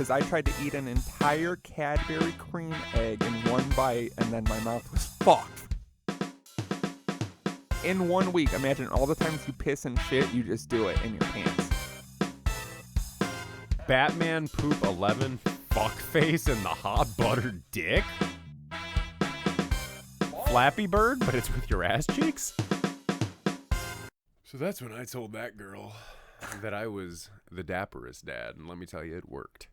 because I tried to eat an entire Cadbury cream egg in one bite, and then my mouth was fucked. In 1 week, imagine all the times you piss and shit, you just do it in your pants. Batman poop 11 fuckface and the hot buttered dick? Flappy Bird, but it's with your ass cheeks? So that's when I told that girl that I was the dapperest dad, and let me tell you, it worked.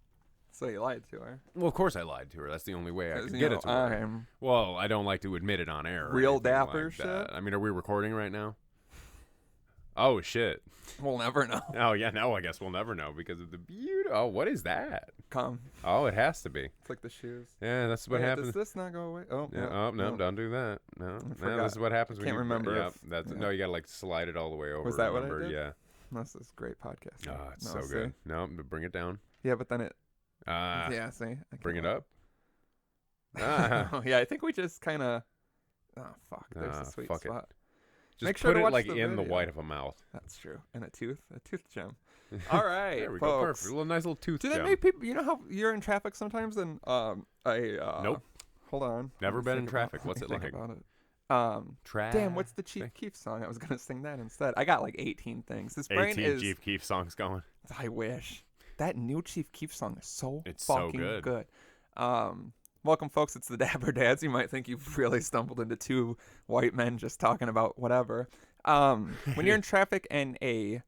So you lied to her. Well, of course I lied to her. That's the only way I could get it to I her. am Well, I don't like to admit it on air. real dapper shit. I mean, are we recording right now? Oh, shit. We'll never know. Oh, yeah, no, I guess we'll never know because of the beauty. Oh, what is that? Come. Oh, it has to be. It's like the shoes. Yeah, that's what happens. Does this not go away? Oh, Yeah, no, don't do that. No, forgot. this is what happens when Can't you remember Yeah, if- that's yeah. no, you gotta like slide it all the way over. Was that what I remember? did? Yeah. This is great podcast. Oh, it's No, so see? good. No, bring it down. Yeah, but then it. Yeah. Yeah, see. I can't Bring it wait. up. Ah. Oh, yeah, I think we just kind of. Oh fuck! There's a sweet fuck it. spot. Just Make sure put to it watch like the in the video. white of a mouth. That's true. And a tooth gem. All right, There we go. folks. Perfect. A little nice little tooth Do that gem. make people? You know how you're in traffic sometimes, and Nope. Hold on. Never Let me been think in traffic. about- What's let me it think like? about it. Damn, what's the Chief Traffic. Keef song? I was gonna sing that instead. I got like 18 things. This brain 18 is. Chief Keef songs going. I wish that new Chief Keef song is so It's so fucking good. Welcome, folks. It's the Dapper Dads. You might think you've really stumbled into two white men just talking about whatever. When you're in traffic and a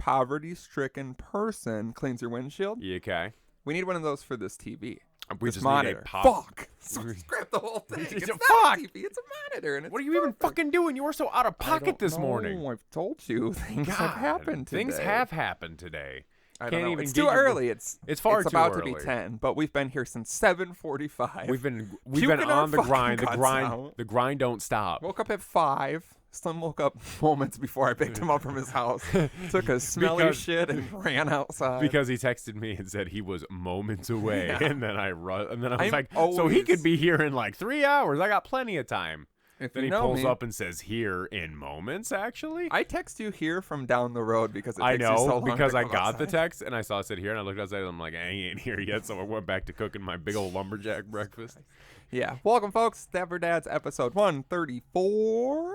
poverty-stricken person cleans your windshield, You okay? we need one of those for this TV. We This just monitor. need a pop. Fuck! So scrap the whole thing. It's It's a not fuck! a TV. It's a monitor, and it's What are you even perfect. fucking doing? You were so out of I pocket don't this know. morning. I've told you things have God, happened today. Things have happened today. I Can't don't know. even It's get too your- early. It's far it's too about to early. be 10, but we've been here since 7:45. We've been Puking our on the fucking grind. The guts grind. out. The grind don't stop. Woke up at 5. Son woke up moments before I picked him up from his house. Took a smelly Because- shit and ran outside. Because he texted me and said he was moments away, Yeah. and then I was I'm like, so he always- could be here in like 3 hours. I got plenty of time. if Then you he know pulls me, up and says, "Here in moments." Actually, I text you here from down the road because it I takes you so know long because to I come got the outside. text and I saw it said here, and I looked outside and I'm like, I ain't here yet. So I went back to cooking my big old lumberjack breakfast. Yeah. Welcome, folks. Dapper Dads, episode 134.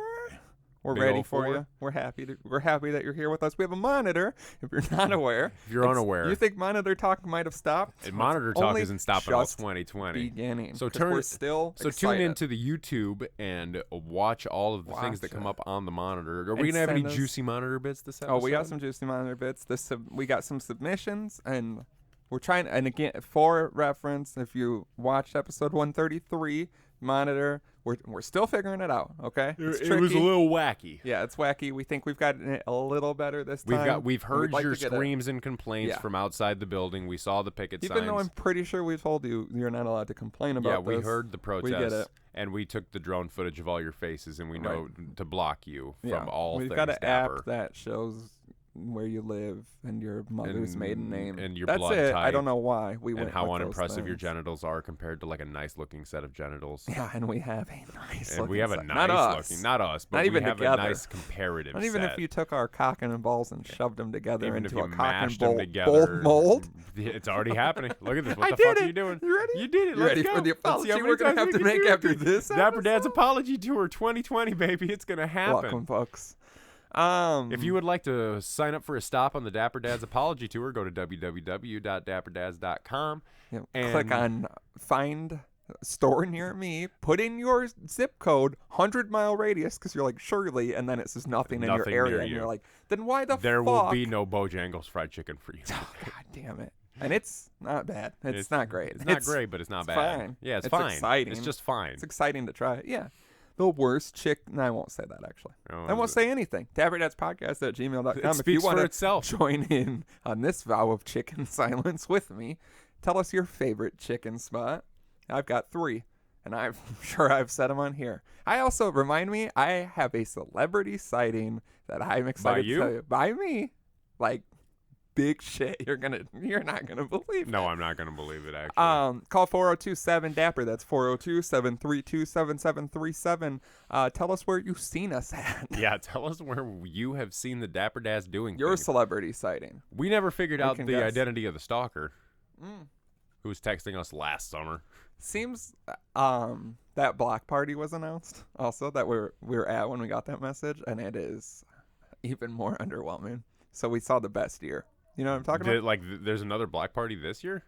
We're Big ready old for 4. you. We're happy that you're here with us. We have a monitor. If you're not aware, If you're unaware, you think monitor talk might have stopped? and monitor It's talk only isn't stopping until just 2020. beginning. So 'cause we're turn- still So excited. tune into the YouTube and watch all of the things that Watch come it. up on the monitor. Are And we gonna have any send us- juicy monitor bits this episode? Oh, we got some juicy monitor bits. We got some submissions, and we're trying. And again, for reference, if you watched episode 133, monitor, we're still figuring it out. Okay, it's It was a tricky. little wacky. Yeah, it's wacky. We think we've gotten it a little better this time. We've heard We'd like your to get it. screams and complaints Yeah. from outside the building. We saw the picket Even signs. though I'm pretty sure we told you you're not allowed to complain about yeah, we this. heard the We get protests, it. and we took the drone footage of all your faces, and we know to block you from Yeah, all we've things got an Dapper. app that shows where you live and your mother's maiden name. and your That's blood it. I type don't know why we went and how with those unimpressive your things. genitals are compared to like a nice looking set of genitals. Yeah, and we have a nice. And we have a looking set. nice not us. looking, not us, but Not we even have together. a nice comparative Not even set. if you took our cock and balls and shoved them together Even if into you a cock and mashed them bolt together, mold. It's already happening. Look at this. What I the did fuck it. are you doing? You ready? You did it. You Let's ready go. for the Let's see how apology many we're gonna times have we to can make do it. after this Dapper Dad's episode? Apology Tour 2020, baby. It's gonna happen. Welcome, folks. If you would like to sign up for a stop on the Dapper Dad's Apology Tour, go to www.dapperdads.com. and click on find store near me, put in your zip code, 100-mile radius, because you're like Shirley, and then it says nothing in your Nothing area, near and you. you're like, then why the There fuck? will be no Bojangles fried chicken for you. Oh, God damn it. And it's not bad. It's not great. It's not great, but it's not it's bad. fine. Yeah, it's It's fine. exciting. It's just fine. It's exciting to try it. Yeah. The worst chick. No, I won't say that, actually. Oh, I won't say anything. Dapperdadspodcast at gmail.com. It If you speaks want for to itself. join in on this vow of chicken silence with me, tell us your favorite chicken spot. I've got 3, and I'm sure I've said them on here. I also, remind me, I have a celebrity sighting that I'm excited you? to tell you. By me. Like, big shit. You're not gonna believe it. No, I'm not gonna believe it. Actually, Call 402-7-DAPPER. That's 402-732-7737. Tell us where you've seen us at. yeah. Tell us where you have seen the Dapper Dads doing Your things. celebrity sighting. We never figured out can the guess. identity of the stalker. who was texting us last summer. Seems that block party was announced also that we were at when we got that message, and it is even more underwhelming. So we saw the best year. You know what I'm talking about? Like, there's another block party this year?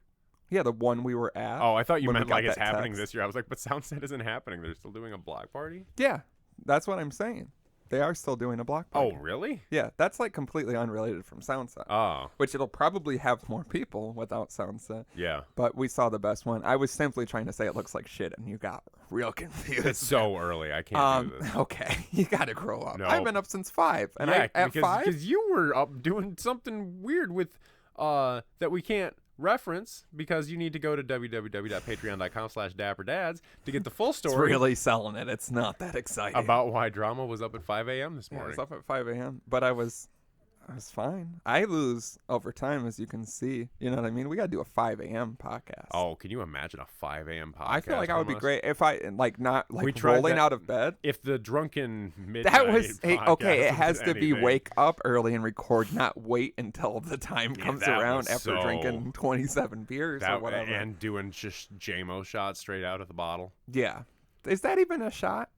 Yeah, the one we were at. Oh, I thought you when we meant got like it's that happening text. this year. I was like, but Soundset isn't happening. They're still doing a block party? Yeah, that's what I'm saying. They are still doing a block party. Oh, really? Yeah, that's like completely unrelated from Soundset. Oh, Which it'll probably have more people without Soundset. yeah. But we saw the best one. I was simply trying to say it looks like shit, and you got real confused. It's so early. I can't do this. Okay, you gotta grow up. No. I've been up since 5, and Yeah, at 5. because you were up doing something weird with that we can't reference because you need to go to www.patreon.com/dapperdads to get the full It's story really selling it. It's not that exciting. about why Drama was up at 5 a.m. this Yeah, I morning. was up at 5 a.m., but I was fine. I lose over time, as you can see. You know what I mean? We got to do a 5 a.m. podcast. Oh, can you imagine a 5 a.m. podcast? I feel like I would from be us? great if I, not We like tried rolling that- out of bed. If the drunken midnight That was, okay, podcast it has was to be anything. wake up early and record, not wait until the time Yeah, comes that around was after so- drinking 27 beers or That, whatever. and doing just JMO shots straight out of the bottle. Yeah. Is that even a shot?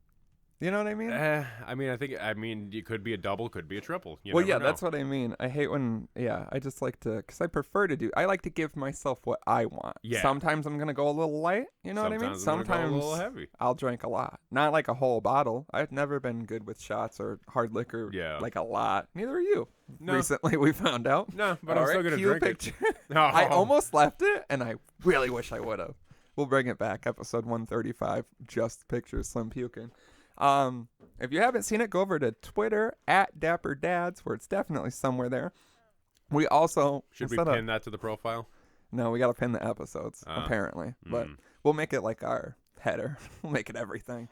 You know what I mean? I mean, it could be a double, could be a triple. You Well, never yeah, know. that's what I mean. I hate when, I just like to, because I prefer to I like to give myself what I want. Yeah. Sometimes I'm going to go a little light, you know what I mean? Sometimes I'm gonna go a little heavy. I'll drink a lot. Not like a whole bottle. I've never been good with shots or hard liquor, Yeah. like a lot. Neither are you. No. Recently, we found out. No, but All I'm still right, gonna cue a drink picture. it. Oh. I almost left it, and I really wish I would have. We'll bring it back, episode 135, just pictures, slim puking. If you haven't seen it, go over to Twitter @DapperDads, where it's definitely somewhere there. We also Should we instead of- pin that to the profile? No, we got to pin the episodes apparently, but we'll make it like our header. We'll make it everything.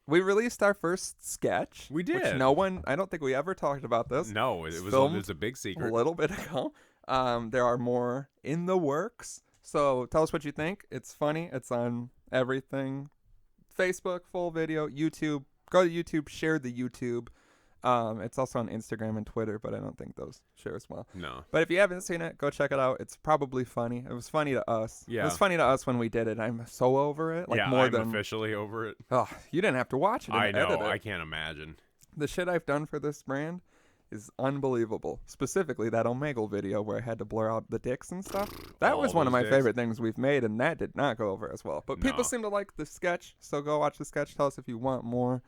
We released our first sketch. We did. Which no one. I don't think we ever talked about this. No, it filmed was a big A secret. little bit ago. There are more in the works. So tell us what you think. It's funny. It's on everything. Facebook, full video, YouTube. Go to YouTube, share the YouTube. It's also on Instagram and Twitter, but I don't think those share as well. No. But if you haven't seen it, go check it out. It's probably funny. It was funny to us. Yeah. It was funny to us when we did it. I'm so over it. Like yeah, more I'm than officially over it. Oh, you didn't have to watch it. And I know. edit it. I can't imagine. The shit I've done for this brand is unbelievable. Specifically that Omegle video where I had to blur out the dicks and stuff. That All was one of those my dicks? favorite things we've made, and that did not go over as well. But people No. seem to like the sketch, so go watch the sketch. Tell us if you want more.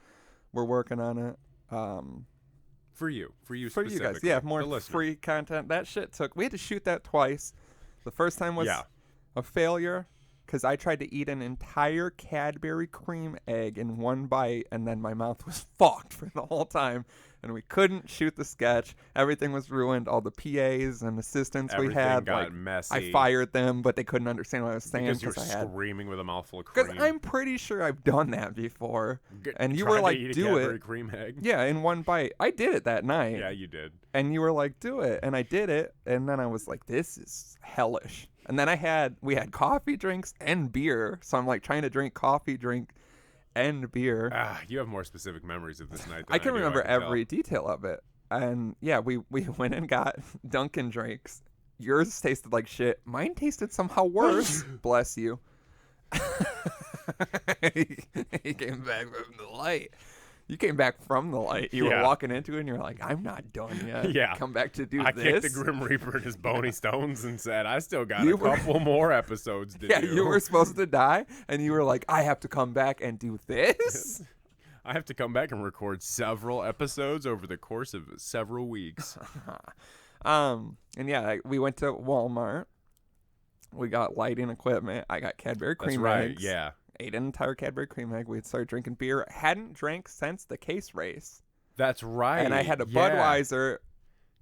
We're working on it. For you For you guys, specifically, yeah, more the listener. free content. That shit we had to shoot that twice. The first time was Yeah. a failure because I tried to eat an entire Cadbury cream egg in one bite, and then my mouth was fucked for the whole time, and we couldn't shoot the sketch. Everything was ruined. All the PAs and assistants we Everything had, got like, messy. I fired them, but they couldn't understand what I was saying because you were I had. screaming with a mouthful of cream. Because I'm pretty sure I've done that before, G- and you tried were to like, eat a "Do Cadbury it." cream egg. Yeah, in one bite. I did it that night. Yeah, you did. And you were like, "Do it," and I did it, and then I was like, "This is hellish." And then we had coffee drinks and beer, so I'm like trying to drink coffee, drink, and beer. You have more specific memories of this night than I can do, remember tell. every detail of it. And yeah, we went and got Dunkin' drinks. Yours tasted like shit. Mine tasted somehow worse. Bless you. He came back from the light. You came back from the light. You were Yeah. walking into it, and you're like, "I'm not done yet." Yeah. Come back to do I this. kicked the Grim Reaper in his bony stones and said, I still got You a were- couple more episodes to Yeah, do. you were supposed to die, and you were like, "I have to come back and do this." I have to come back and record several episodes over the course of several weeks. And yeah, we went to Walmart. We got lighting equipment. I got Cadbury That's cream right, eggs. yeah. Ate an entire Cadbury cream egg. We had started drinking beer. Hadn't drank since the case race. That's right. And I had a yeah. Budweiser.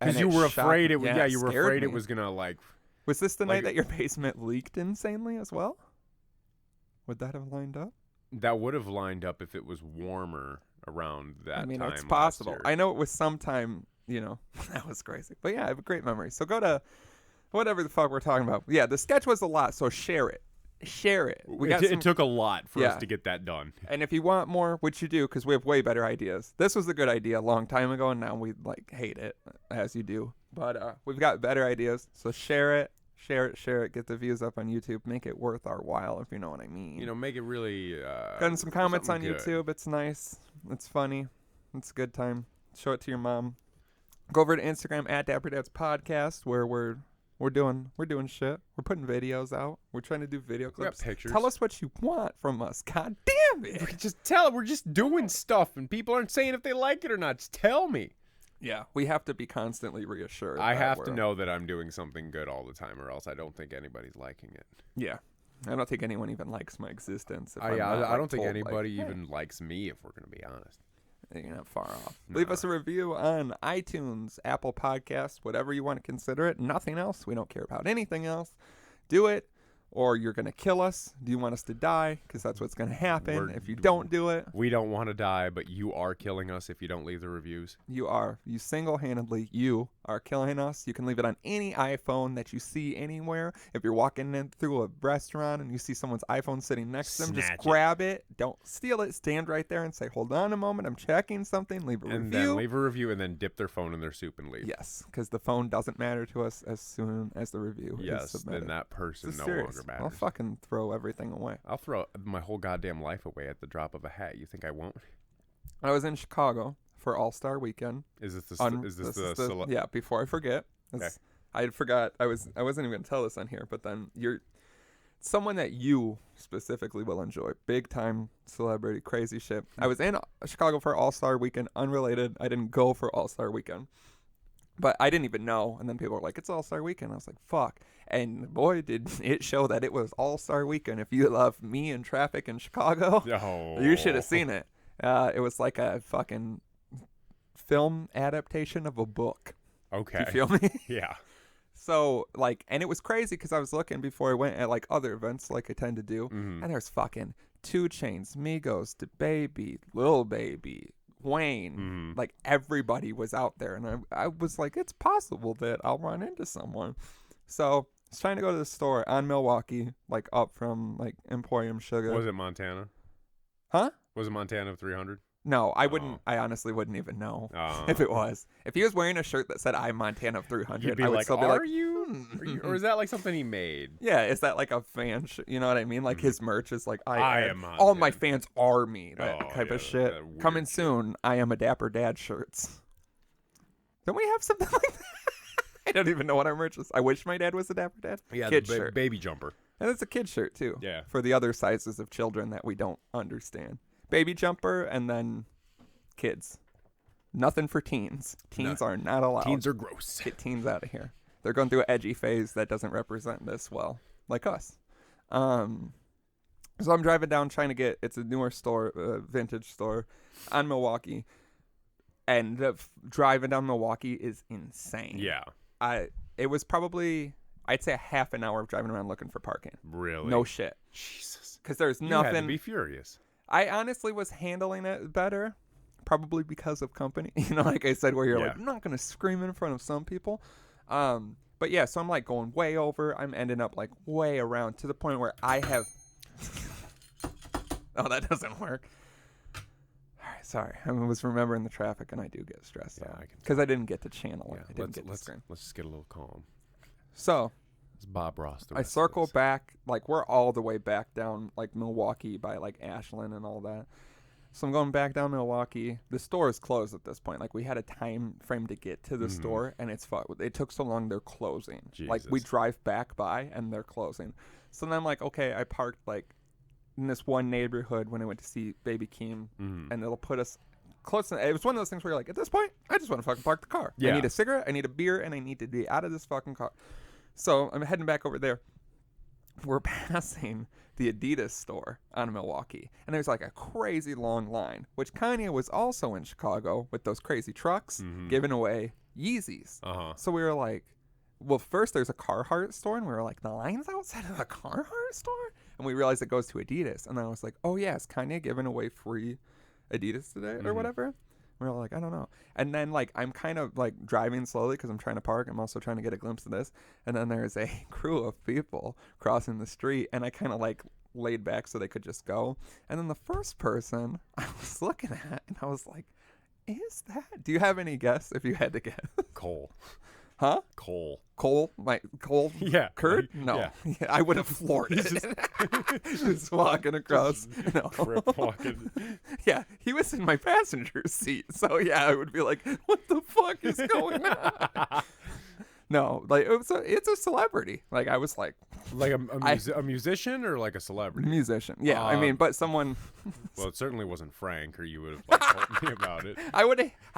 and Because you it were shocked- afraid it was, yeah, you were scared afraid it me. was going to, like, Was this the like- night that your basement leaked insanely as well? Would that have lined up? that would have lined up if it was warmer around that I mean, time it's last possible. year. I know it was sometime, that was crazy. But yeah, I have a great memory. So go to whatever the fuck we're talking about. Yeah, the sketch was a lot, so share it. Share it. It took a lot for Yeah. us to get that done. And if you want more, which you do, because we have way better ideas. This was a good idea a long time ago, and now we hate it, as you do. But we've got better ideas, so share it. Share it. Get the views up on YouTube. Make it worth our while, if you know what I mean. You know, make it really. Gotten some comments on something good. YouTube. It's nice. It's funny. It's a good time. Show it to your mom. Go over to Instagram at dapperdadspodcast, where we're doing shit. We're putting videos out. We're trying to do video We got clips. pictures. Tell us what you want from us. God damn it. We're just doing stuff, and people aren't saying if they like it or not. Just tell me. Yeah, we have to be constantly reassured. I have to know that I'm doing something good all the time, or else I don't think anybody's liking it. Yeah. I don't think anyone even likes my existence. I don't think anybody even likes me, if we're going to be honest. You're not far off. No. Leave us a review on iTunes, Apple Podcasts, whatever you want to consider it. Nothing else. We don't care about anything else. Do it, or you're going to kill us. Do you want us to die? Because that's what's going to happen if you don't do it. We don't want to die, but you are killing us if you don't leave the reviews. You are. You single-handedly, you are killing us. You can leave it on any iPhone that you see anywhere. If you're walking in through a restaurant and you see someone's iPhone sitting next to them, just grab it. Don't steal it. Stand right there and say, hold on a moment. I'm checking something. Leave a review. And then leave a review and then dip their phone in their soup and leave. Yes, because the phone doesn't matter to us as soon as the review is submitted. Then that person no serious. longer matters. I'll fucking throw everything away. I'll throw my whole goddamn life away at the drop of a hat. You think I won't? I was in Chicago for All-Star Weekend. Is this the yeah, before I forget. Okay. I forgot. I wasn't even going to tell this on here, but then you're someone that you specifically will enjoy. Big time celebrity, crazy shit. I was in Chicago for All-Star Weekend, unrelated. I didn't go for All-Star Weekend. But I didn't even know. And then people were like, it's All-Star Weekend. I was like, fuck. And boy, did it show that it was All-Star Weekend. If you love me and traffic in Chicago, you should have seen it. It was like a fucking film adaptation of a book. Okay. You feel me? Yeah. So, like, and it was crazy because I was looking before I went at, like, other events like I tend to do. Mm-hmm. And there's fucking 2 Chainz, Migos, DaBaby, Lil Baby, Wayne. Mm-hmm. Like, everybody was out there. And I was like, it's possible that I'll run into someone. So, I was trying to go to the store on Milwaukee, like, up from, like, Emporium Sugar. Was it Montana? Huh? Was it Montana 300? No, I wouldn't. I honestly wouldn't even know if it was. If he was wearing a shirt that said "I'm Montana 300," you'd be I would like, still be "Are like, you? Or is that like something he made?" Yeah, is that like a fan? You know what I mean? Like his merch is like, I am Montana. All my fans are me. That type of shit. That Coming weird soon. I am a Dapper Dad shirts. Don't we have something like that? I don't even know what our merch is. I wish my dad was a Dapper Dad. Yeah, kid the shirt. baby jumper. And it's a kid shirt too. Yeah. For the other sizes of children that we don't understand. Baby jumper and then kids. Nothing for teens. Teens are not allowed. Teens are gross. Get teens out of here. They're going through an edgy phase that doesn't represent this well, like us. So I'm driving down trying to get, it's a newer store, vintage store on Milwaukee. And driving down Milwaukee is insane. Yeah. It was probably, I'd say a half an hour of driving around looking for parking. Really? No shit. Jesus. Because there's You nothing. had to be furious. I honestly was handling it better, probably because of company. You know, like I said, where you're like, I'm not going to scream in front of some people. But yeah, so I'm like going way over. I'm ending up like way around to the point where I have. Oh, that doesn't work. All right, sorry. I was remembering the traffic, and I do get stressed out because I didn't get to channel it. I didn't get to screen. Let's just get a little calm. So. It's Bob Ross. I circle back, like we're all the way back down, like Milwaukee by like Ashland and all that. So I'm going back down Milwaukee. The store is closed at this point. Like we had a time frame to get to the store, and it's fucked. It took so long, they're closing. Jesus. Like we drive back by, and they're closing. So then I'm like, okay, I parked like in this one neighborhood when I went to see Baby Keem, and it'll put us close. It was one of those things where you're like, at this point, I just want to fucking park the car. Yeah. I need a cigarette, I need a beer, and I need to be out of this fucking car. So I'm heading back over there. We're passing the Adidas store on Milwaukee. And there's like a crazy long line, which Kanye was also in Chicago with those crazy trucks giving away Yeezys. So we were like, well, first there's a Carhartt store. And we were like, the line's outside of the Carhartt store? And we realized it goes to Adidas. And then I was like, oh, yeah, is Kanye giving away free Adidas today or whatever? We were like, I don't know. And then, like, I'm kind of, like, driving slowly because I'm trying to park. I'm also trying to get a glimpse of this. And then there's a crew of people crossing the street. And I kind of, like, laid back so they could just go. And then the first person I was looking at, and I was like, is that? Do you have any guess if you had to guess? Cole. Huh? Cole. Cole? Yeah. Kurt? No. Yeah. Yeah, I would have floored it. Just walking across. No. Crip walking. Yeah, he was in my passenger seat. So, yeah, I would be like, what the fuck is going on? No, like, it's a celebrity. Like, I was like... Like a musician or like a celebrity? Musician. Yeah, I mean, but someone... Well, it certainly wasn't Frank, or you would have like, told me about it. I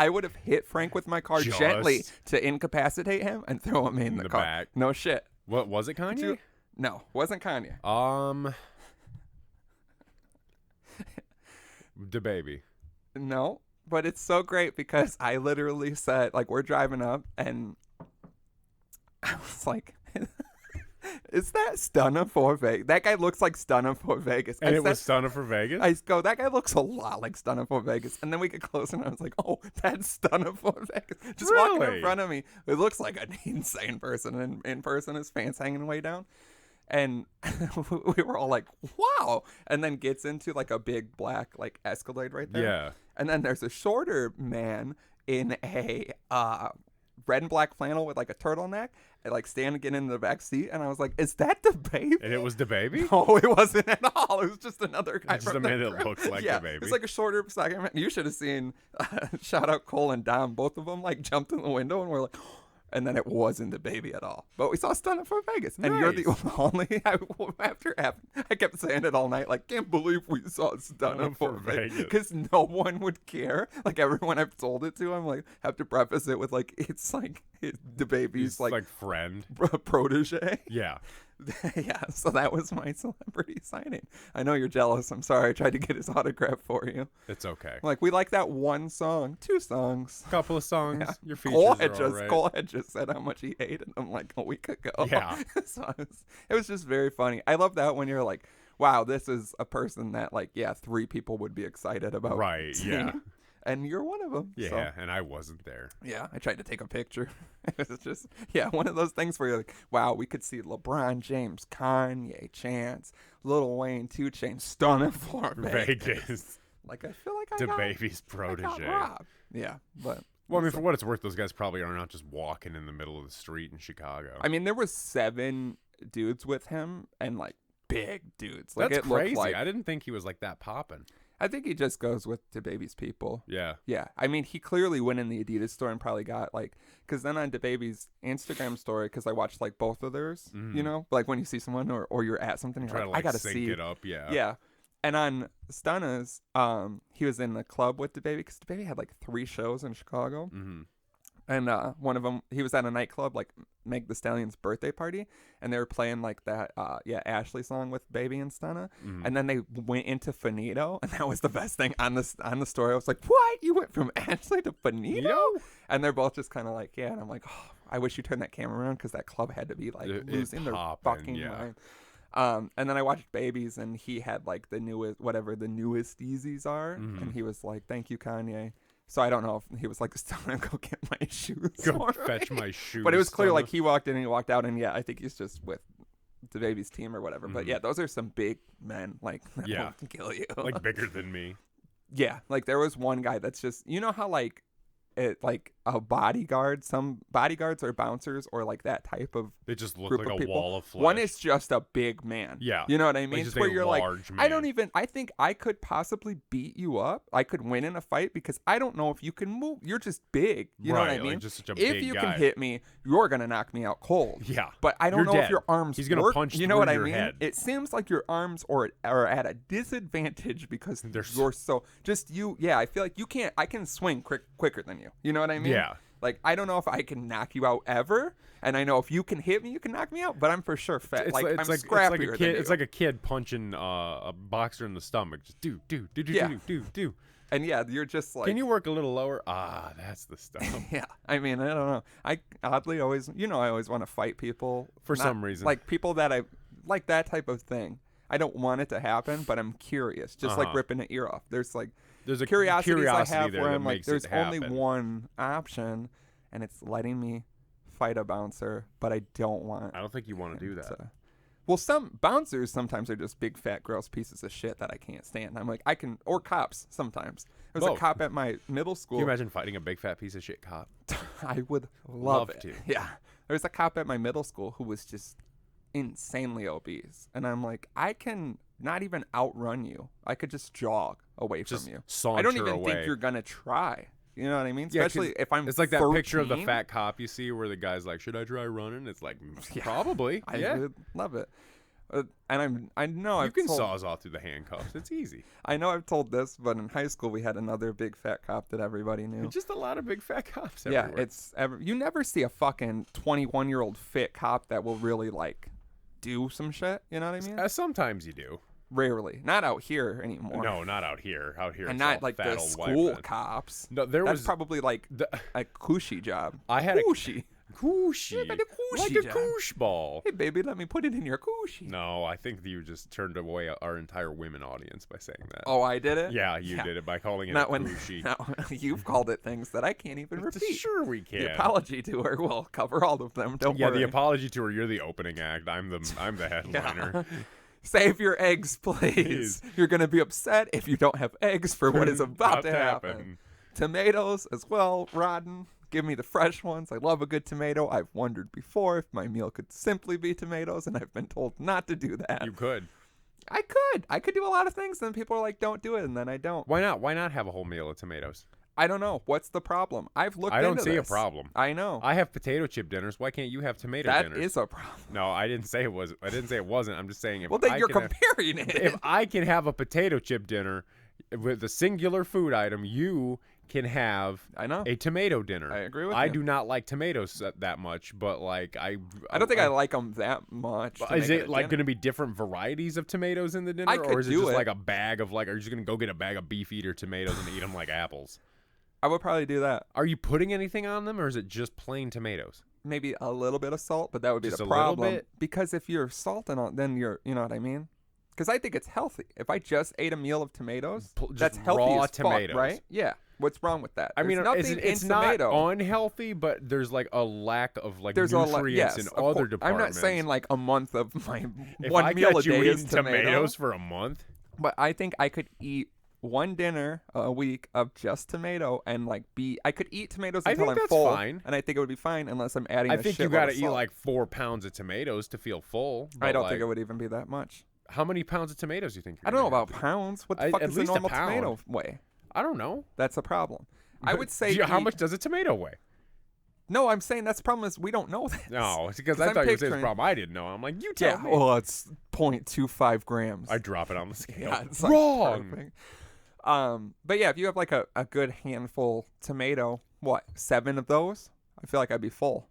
would have hit Frank with my car gently to incapacitate him and throw him in the car. Back. No shit. What was it, Kanye? No, wasn't Kanye. The baby. No, but it's so great because I literally said, like, we're driving up and I was like, is that Stunner for Vegas? That guy looks like Stunner for Vegas. And it was Stunner for Vegas? I go, that guy looks a lot like Stunner for Vegas. And then we get closer and I was like, oh, that's Stunner for Vegas. Just walking in front of me. It looks like an insane person. And in person, his pants hanging way down. And we were all like, wow. And then gets into like a big black like Escalade right there. Yeah. And then there's a shorter man in a red and black flannel with like a turtleneck, and like getting in the back seat, and I was like, "Is that the baby?" And it was the baby? No, it wasn't at all. It was just another guy. Just a man that looks like the baby. It's like a shorter second man. You should have seen. Shout out Cole and Dom. Both of them like jumped in the window and were like. And then it wasn't the baby at all. But we saw Stunner for Vegas. And you're the only... After I kept saying it all night, like, can't believe we saw Stunner for Vegas. Because no one would care. Like, everyone I've told it to, I'm like, have to preface it with, like, it's like the baby's, like friend. Protege. Yeah. Yeah, so that was my celebrity signing. I know you're jealous. I'm sorry. I tried to get his autograph for you. It's okay. Like, we like that one song, 2 songs. Couple of songs. Yeah. Your features Cole had just said how much he hated them like a week ago. Yeah. So it was just very funny. I love that when you're like, wow, this is a person that like, 3 people would be excited about. Right, seeing. yeah. And you're one of them. Yeah, so. And I wasn't there. Yeah, I tried to take a picture. It was just, one of those things where you're like, wow, we could see LeBron James, Kanye, Chance, Lil Wayne, 2 Chainz, Stunner for Vegas. Like, I feel like I got baby's protege. robbed. Yeah, but... Well, I mean, for what it's worth, those guys probably are not just walking in the middle of the street in Chicago. I mean, there was 7 dudes with him, and, like, big dudes. Like, That's it crazy. Looked like, I didn't think he was, like, that popping. I think he just goes with DaBaby's people. Yeah. Yeah. I mean, he clearly went in the Adidas store and probably got, like... Because then on DaBaby's Instagram story, because I watched, like, both of theirs, you know? Like, when you see someone or you're at something, you're like, I gotta sync see. it up, yeah. Yeah. And on Stunna's, he was in the club with DaBaby, because DaBaby had, like, 3 shows in Chicago. Mm-hmm. And one of them, he was at a nightclub, like Meg Thee Stallion's birthday party, and they were playing like that, Ashley song with Baby and Stunna. Mm-hmm. And then they went into Finito, and that was the best thing on the story. I was like, "What? You went from Ashley to Finito?" And they're both just kind of like, "Yeah." And I'm like, "Oh, I wish you turned that camera around because that club had to be like losing their fucking mind." And then I watched Babies, and he had like the newest Yeezys are, and he was like, "Thank you, Kanye." So I don't know if he was like, "Stunner, go get my shoes." Go fetch my shoes. But it was clear, like, he walked in and he walked out, and I think he's just with DaBaby's team or whatever. Mm-hmm. But yeah, those are some big men, like, that will kill you. Like, bigger than me. Yeah, like, there was one guy that's just, you know how, like, a bodyguard, some bodyguards or bouncers or like that type of they just look group like of a people. wall of flesh. One is just a big man. Yeah. You know what I mean? Like just where you're like, man. I think I could possibly beat you up. I could win in a fight because I don't know if you can move. You're just big. You know what I mean? Like just such a if big you guy. can hit me, you're going to knock me out cold. Yeah. But I don't You're know dead. if your arms He's gonna work. punch You know through what I your mean? head. It seems like your arms are at a disadvantage because you're so just you. Yeah, I feel like you can't. I can swing quicker than you. You know what I mean? Yeah. Like, I don't know if I can knock you out ever, and I know if you can hit me, you can knock me out, but I'm for sure fat. I'm scrappier than you. It's like a kid punching a boxer in the stomach. Just do. And yeah, you're just like... Can you work a little lower? Ah, that's the stuff. Yeah. I mean, I don't know. I oddly always... I always want to fight people. For some reason. Like, people that I... Like that type of thing. I don't want it to happen, but I'm curious. Just like ripping an ear off. There's a curiosity I have where I'm like, there's only one option, and it's letting me fight a bouncer, but I don't want... I don't think you want to do that. Well, some bouncers sometimes are just big, fat, gross pieces of shit that I can't stand. I'm like, or cops sometimes. There was a cop at my middle school. Can you imagine fighting a big, fat piece of shit cop? I would love it. to. Yeah. There was a cop at my middle school who was just insanely obese. And I'm like, I can not even outrun you. I could just jog away Just from you. saunter I don't even away. think you're going to try. You know what I mean? Yeah, Especially if I'm It's like that 13. picture of the fat cop you see where the guy's like, should I try running? It's like, probably. I would love it. And I know You I've can told, saws off through the handcuffs. It's easy. I know I've told this, but in high school we had another big fat cop that everybody knew. Just a lot of big fat cops Yeah, everywhere. you never see a fucking 21-year-old fit cop that will really like do some shit. You know what I mean? Sometimes you do. Rarely, not out here anymore. No, not out here. Out here, and it's not all like fat the old school white men. cops. No, That's probably like the, a cushy job. I had cushy. Cushy. Yeah, but a Like cushy a job. koosh ball. Hey baby, let me put it in your cushy. No, I think you just turned away our entire women audience by saying that. Oh, I did it. Yeah, you did it by calling it Not a when kooshy. you've called it things that I can't even repeat. Sure we can. The apology tour will cover all of them. Don't Yeah, worry. the apology tour. You're the opening act. I'm the headliner. Save your eggs, please. Please. You're gonna be upset if you don't have eggs for what is about to happen. Tomatoes as well, rotten. Give me the fresh ones. I love a good tomato. I've wondered before if my meal could simply be tomatoes, and I've been told not to do that. You could. I could do a lot of things, and people are like, don't do it, and then I don't. Why not? Why not have a whole meal of tomatoes? I don't know. What's the problem? I've looked I don't into see a this. problem. I know. I have potato chip dinners. Why can't you have tomato That dinners? is a problem. No, I didn't say it was. I didn't say it wasn't. I'm just saying if Well, then I you're can have- comparing it. if I can have a potato chip dinner with a singular food item, you can have I know. a tomato dinner. I agree with I you. do not like tomatoes that much, but like I don't think I like them that much. to Is make it like dinner. going to be different varieties of tomatoes in the dinner, I could or is it do just it. like a bag of like? Are you just going to go get a bag of Beefeater tomatoes and eat them like apples? I would probably do that. Are you putting anything on them, or is it just plain tomatoes? Maybe a little bit of salt, but that would be Just the a little problem. bit? Because if you're salting on, then you know what I mean? Because I think it's healthy. If I just ate a meal of tomatoes, Just that's healthy raw as tomatoes. fuck, right? Yeah. What's wrong with that? I mean, There's nothing it's in not tomato. unhealthy, but there's like a lack of like There's nutrients in of other course. departments. I'm not saying like a month of my if one I meal got a you day is eating tomato, tomatoes for a month, but I think I could eat one dinner a week of just tomato and like I could eat tomatoes I until think I'm that's full, fine. and I think it would be fine unless I'm adding. I a think you shitload got to of eat salt. like 4 pounds of tomatoes to feel full. I but, don't like, think it would even be that much. How many pounds of tomatoes do you think? I don't know about pounds. What the fuck at is the least a normal pound. tomato weigh? I don't know. That's a problem. I would say How eat- much does a tomato weigh? No, I'm saying that's the problem is we don't know this. No, it's because 'Cause I I'm thought you were saying it's a picturing- problem. I didn't know. I'm like, you tell Yeah, me. well, it's 0.25 grams. I drop it on the scale. Yeah, it's like Wrong. perfect. But yeah, if you have like a good handful tomato, 7 of those? I feel like I'd be full.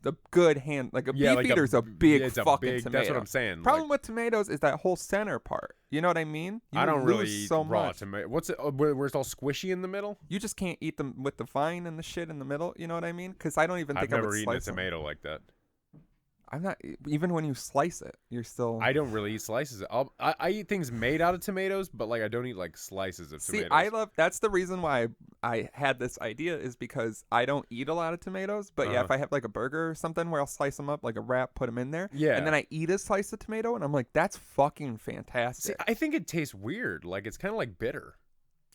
The good hand, like a Yeah, beefeater's a big it's a fucking big- tomato. That's what I'm saying. Problem like, with tomatoes is that whole center part. You know what I mean? You I don't really lose eat so raw much. tomato. What's it? Where it's all squishy in the middle? You just can't eat them with the vine and the shit in the middle. You know what I mean? Because I don't even I've think I never would eaten a slice them. tomato like that. I'm not even when you slice it, you're still. I don't really eat slices. I eat things made out of tomatoes, but like I don't eat like slices of See, tomatoes. that's the reason why I had this idea is because I don't eat a lot of tomatoes. But yeah, if I have like a burger or something where I'll slice them up like a wrap, put them in there. Yeah. And then I eat a slice of tomato and I'm like, that's fucking See, fantastic. I think it tastes weird. Like it's kind of like bitter.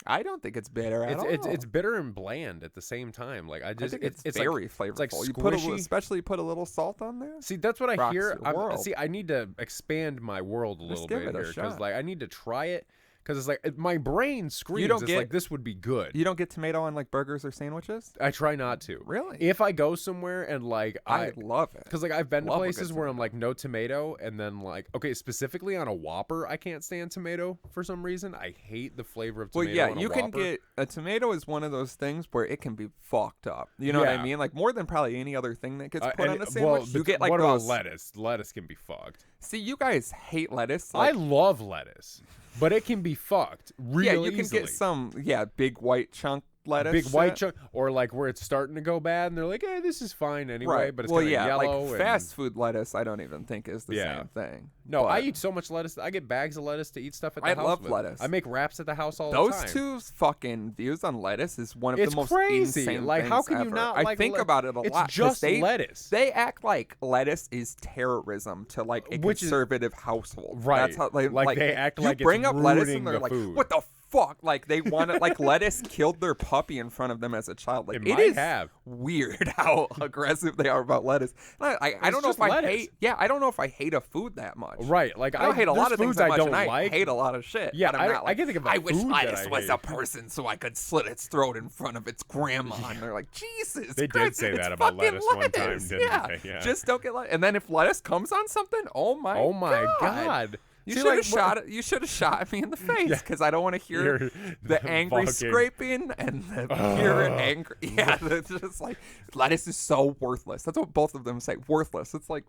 I don't think it's bitter at all. It's bitter and bland at the same time. Like I I just think it's like, very flavorful. like you put squishy. especially put a little salt on there. See, that's what I Rocks hear. your world. See, I need to expand my world a little give bit it a here because shot. like I need to try it because it's like my brain screams. don't It's get- like this would be good. You don't get tomato on like burgers or sandwiches? I try not to. Really? If I go somewhere and like I love it. because like I've been to Love a good places where I'm like no tomato, and then like okay, specifically on a Whopper, I can't stand tomato for some reason. I hate the flavor of tomato. Well, yeah, on a you can Whopper. get a tomato is one of those things where it can be fucked up. You know what I Yeah. mean? Like more than probably any other thing that gets put and- on a sandwich. well, you get like what those. about lettuce? Lettuce can be fucked. See, you guys hate lettuce. I Like, love lettuce, but it can be fucked real yeah, you easily. can get some big white chunk lettuce. big white shit. chunk, or like where it's starting to go bad, and they're like, "Hey, this is fine anyway," Right. but it's well, kind of yeah, yellow. like and... fast food lettuce. I don't even think is the Yeah. same thing. No, I But eat so much lettuce. I get bags of lettuce to eat stuff at the I house. love with. lettuce. I make wraps at the house all the Those time. two fucking views on lettuce is one of It's the most crazy. insane Like, how things can you ever. not I like think le- about it a It's lot. 'cause just they, lettuce. They act like lettuce is terrorism to like a Which is- conservative household. Right. That's how Like, they act you like it's bring up lettuce ruining and they're the like, food. "What the fuck. Like, they want to, like, lettuce killed their puppy in front of them as a child. Like, It it might is have. weird how aggressive they are about lettuce. I don't know just if I lettuce. hate, I don't know if I hate a food that much. Right. Like, I don't hate a lot there's of things foods that much, I don't and I like. hate a lot of shit. Yeah, but I'm not I like, can think of a I wish food that lettuce I was hate. a person so I could slit its throat in front of its grandma. And they're like, Jesus They Christ, did say it's that about fucking lettuce one time, lettuce. didn't Yeah. they? Yeah. Just don't get lettuce. And then if lettuce comes on something, oh my God. You See, should have like, shot it. You should have shot me in the face because I don't want to hear Hear the angry fucking- scraping and the pure angry. Yeah, it's just like lettuce is so worthless. That's what both of them say. Worthless. It's like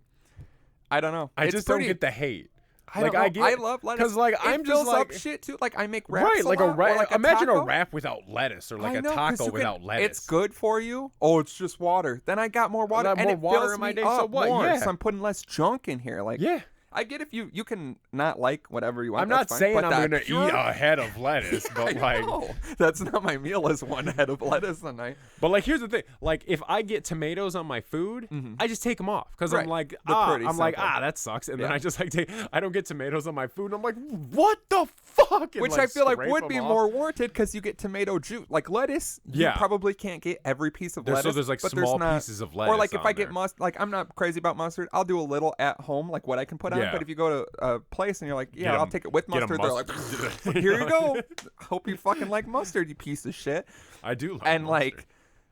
I don't know. I It's just pretty, don't get the hate. I Like, don't know. I get- I love lettuce 'cause, like, it I'm just fills up like- shit too. Like I make wraps Right, like lot, or like a imagine taco. a wrap without lettuce, or like I a know, 'cause taco you can- without lettuce. It's good for you. Oh, it's just water. Then I got more water, got and more it water fills in my me day, so up what? more. Yeah. So I'm putting less junk in here. Like Yeah. I get if you can not like whatever you want. I'm not that's fine, saying but I'm that going to pure- eat a head of lettuce, but like, no, that's not my meal. Is one head of lettuce a night. but like, here's the thing: like, if I get tomatoes on my food, I just take them off because Right. I'm like, They're pretty simple. that sucks, and then Yeah. I just like I don't get tomatoes on my food, and I'm like, what the fuck? And, Which like, I feel like scrape would them be off. more warranted because you get tomato juice. Like lettuce, Yeah. you probably can't get every piece of lettuce. So there's like but small not, pieces of lettuce. Or like if on I get there. mustard, like I'm not crazy about mustard. I'll do a little at home, like what I can put on. Yeah. But if you go to a place and you're like, yeah, Get 'em- I'll take it with get 'em mustard, they're like, here you go. Hope you fucking like mustard, you piece of shit. I do love And mustard. like,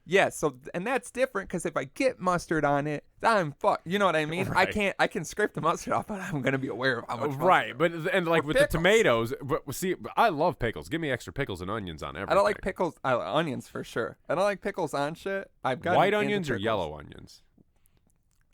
yeah, so and that's different because if I get mustard on it, I'm fucked. You know what I mean? Right. I can scrape the mustard off, but I'm gonna be aware of how much. Right, but and like Or with pickles. the tomatoes, but see, I love pickles. Give me extra pickles and onions on everything. I don't like pickles. Onions for sure. I don't like pickles on shit. I've got white onions or yellow onions.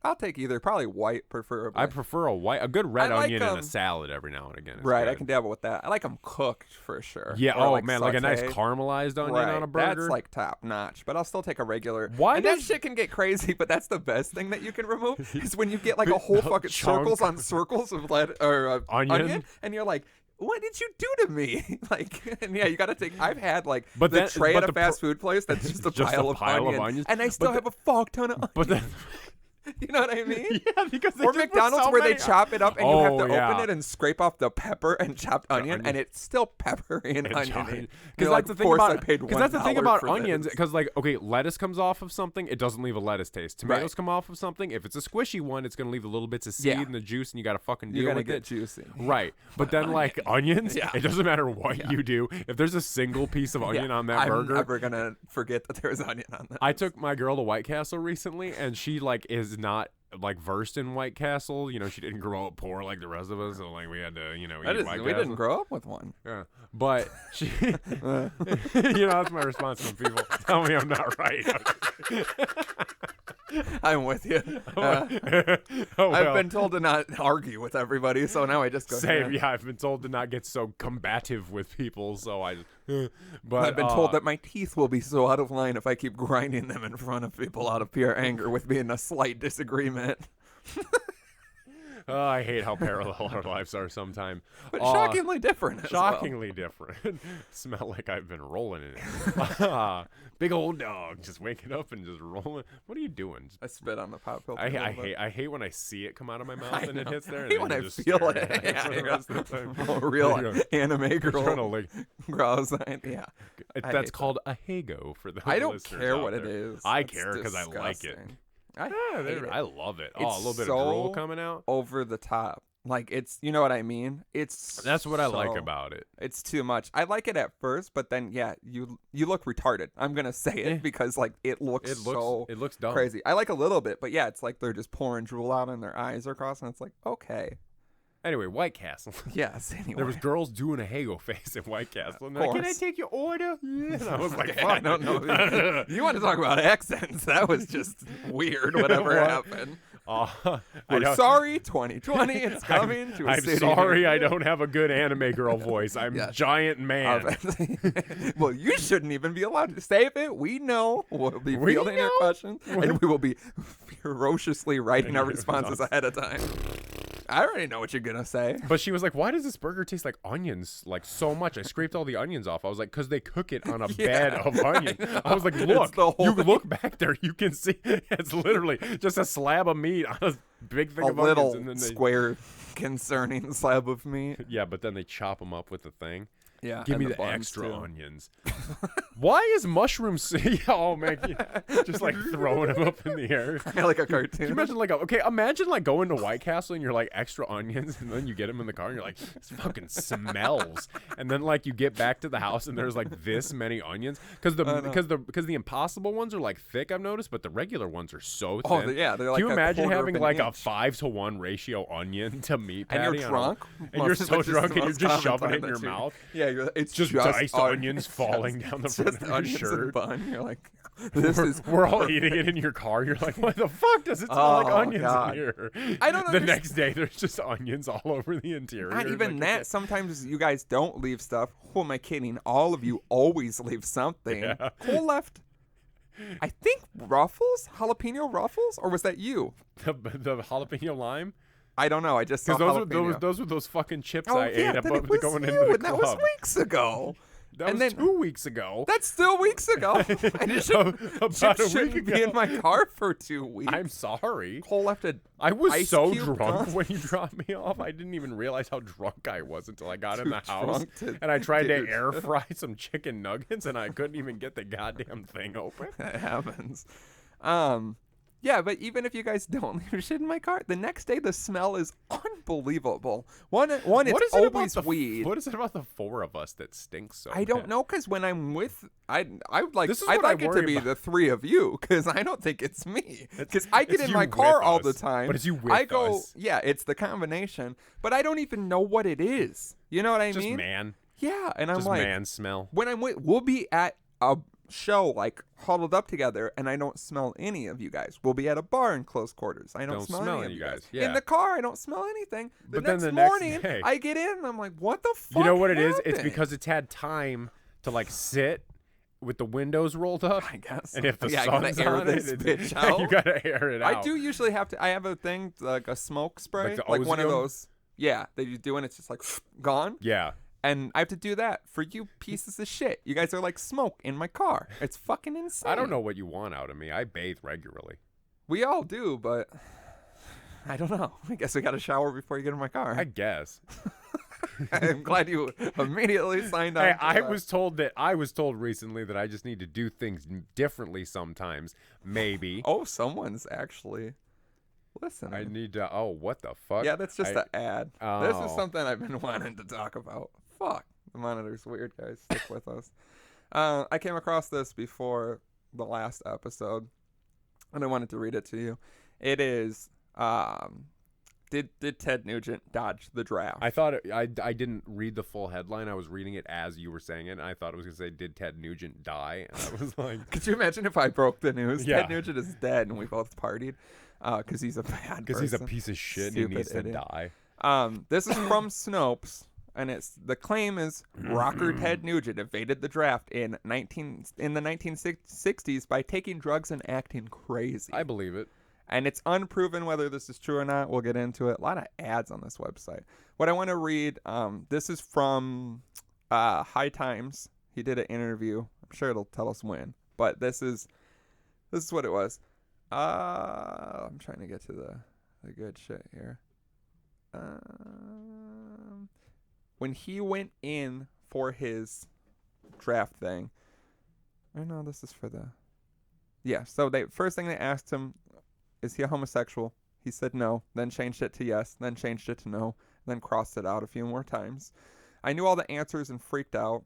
I'll take either. Probably white, preferably. I prefer a good red I like, onion in a salad every now and again. Is right. I good. can dabble with that. I like them cooked for sure. Yeah. Or, Oh man, like a nice sauteed. caramelized onion Right. on a burger. That's like top notch. But I'll still take a regular. Why and that does- shit can get crazy, but that's the best thing that you can remove is when you get like a whole A fucking chunk. circles on circles of Onion? onion, and you're like, what did you do to me? Like, and yeah, you got to take. I've had like But the then- tray but at a the fast food place that's just a Just a pile, pile of of onions. and I still But have a fuck ton of onions. but then, You know what I mean? yeah, because they Or just put McDonald's so where many- they chop it up and you have to Oh, yeah. open it and scrape off the pepper and chopped onion, onion. and it's still peppery and oniony. Because Because that's the thing I about paid that's the thing $1 about for onions. this. Because like okay, lettuce comes off of something, it doesn't leave a lettuce taste. Tomatoes Right. come off of something, if it's a squishy one, it's gonna leave the little bits of seed Yeah. and the juice, and you gotta fucking deal You're gonna with get it. juicy. Right, but then like onions, Yeah. it doesn't matter what you do. If there's a single piece of onion Yeah, on that I'm burger, never gonna forget that there's onion on that. I took my girl to White Castle recently, and she like is not like versed in White Castle. You know, she didn't grow up poor like the rest of us, so like we had to eat White we Castle. didn't grow up with one. Yeah, but she, you know, that's my response when people tell me I'm not right. I'm with you. Oh, I've well. been told to not argue with everybody, so now I just go. Same, yeah. I've been told to not get so combative with people, so I just. But I've been told that my teeth will be so out of line if I keep grinding them in front of people out of pure anger with being a slight disagreement. I hate how parallel our lives are sometimes. But shockingly different. As Shockingly different. Smell like I've been rolling in it. Big old dog just waking up and just rolling. What are you doing? Well. I spit on the pop filter. I hate when I see it come out of my mouth and it hits there. I And hate then when you I just feel stare it. at Yeah, for the rest of the time. A real You're anime trying to girl like. grows. Yeah. I That's hate called a hago for the I don't listeners care out what it there. is. I It's care because I like it. disgusting. I Yeah, hate it. I love it. It's Oh, a little bit so of drool coming out. over the top. Like it's, you know what I mean? It's That's what I like so- about it. It's too much. I like it at first, but then yeah, you look retarded. I'm gonna say it because like it looks so It looks dumb. crazy. I like a little bit, but yeah, it's like they're just pouring drool out and their eyes are crossed, and it's like okay, Anyway, White Castle. yes. Anyway, There was girls doing a Hago face in White Castle. And they're like, can I course. take your order? Yeah. And I was like, I don't know. You want to talk about accents? That was just weird. Whatever What? happened. I We're don't- sorry, 2020. It's coming to a I'm city. sorry I don't have a good anime girl voice. I'm Yes. giant man. Well, you shouldn't even be allowed to save it. We know. We'll be We fielding your know. questions, and we will be ferociously writing our Your responses ahead of time. I already know what you're gonna say. But she was like, why does this burger taste like onions like so much? I scraped all the onions off. I was like, because they cook it on a bed of onions. I was like, look, the whole you thing. look back there. You can see it's literally just a slab of meat on a big thing A of onions. little And then they, square, concerning slab of meat. yeah, but then they chop them up with the thing. Yeah. Give and me the buns, extra too. onions. Why is mushrooms? Oh man, just like throwing them up in the air. Like a Can cartoon. you imagine imagine like going to White Castle and you're like extra onions, and then you get them in the car and you're like, this fucking smells. And then like you get back to the house and there's like this many onions because the Impossible ones are like thick, I've noticed, but the regular ones are so thin. Oh, yeah, they're like. Can you imagine having like a inch. 5-to-1 ratio onion to meat patty? And you're drunk, and you're so drunk and you're just shoving it in your mouth. Yeah, it's just diced onions falling down the front of your shirt. And bun. You're like, this is. We're all eating it in your car. You're like, what the fuck does it smell like onions in here? I don't know. The next day, there's just onions all over the interior. Not even that. Sometimes you guys don't leave stuff. Who am I kidding? All of you always leave something. Yeah. Cole left. I think jalapeno ruffles, or was that you? The jalapeno lime. I don't know. I just saw jalapeno. those were those fucking chips Oh, I ate then it was going you, into the and that was club. weeks ago. That was 2 weeks ago. That's still weeks ago. And it shouldn't be in my car for 2 weeks. I'm sorry. Cole left I was ice so cube drunk gun. when you dropped me off. I didn't even realize how drunk I was until I got in the house. drunk to And I tried get to your air fry some chicken nuggets, and I couldn't even get the goddamn thing open. That happens. Yeah, but even if you guys don't leave your shit in my car, the next day the smell is unbelievable. One, it's always weed. What is it about the four of us that stinks so I don't bad? know, because when I'm with, I'd like This is I'd what I like it to worry be about. the three of you, because I don't think it's me. Because I get it's in you my car with all us, the time. but it's you with I go, us. yeah, it's the combination, but I don't even know what it is. You know what I Just mean? man. Yeah, and I'm Just like, man smell. when I'm with, we'll be at a show like huddled up together, and I don't smell any of you guys. We'll be at a bar in close quarters. I don't smell any of you guys. Yeah. In the car, I don't smell anything. But then next the next morning, day- I get in and I'm like, what the fuck? You know what it is? It's happened? because it's had time to like sit with the windows rolled up. I guess. And if the I sun's gotta air on this it, bitch out. you gotta air it out. I do usually have to. I have a thing like a smoke spray, Like the like one of ozone? those. Yeah, that you do, and it's just like gone. Yeah. And I have to do that for you pieces of shit. You guys are like smoke in my car. It's fucking insane. I don't know what you want out of me. I bathe regularly. We all do, but I don't know. I guess we got to shower before you get in my car. I guess. I'm glad you immediately signed on. Hey, for I that. was told recently that I just need to do things differently sometimes. Maybe. Oh, someone's actually listening. I need to. Oh, what the fuck? Yeah, that's just an ad. This is Oh. something I've been wanting to talk about. Fuck. The monitor's weird, guys. Stick with us. I came across this before the last episode, and I wanted to read it to you. It is, did Ted Nugent dodge the draft? I thought I didn't read the full headline. I was reading it as you were saying it, and I thought it was going to say, did Ted Nugent die? And I was like... Could you imagine if I broke the news? Yeah. Ted Nugent is dead, and we both partied because he's a bad person. Because he's a piece of shit and he Stupid needs to idiot. die. This is from Snopes, and the claim is rocker Ted Nugent evaded the draft in the 1960s by taking drugs and acting crazy. I believe it. And it's unproven whether this is true or not. We'll get into it. A lot of ads on this website. What I want to read, this is from High Times. He did an interview. I'm sure it'll tell us when, but this is what it was. I'm trying to get to the good shit here. When he went in for his draft thing, or no, this is for the, yeah. So first thing they asked him, is he a homosexual? He said no, then changed it to yes, then changed it to no, then crossed it out a few more times. I knew all the answers and freaked out.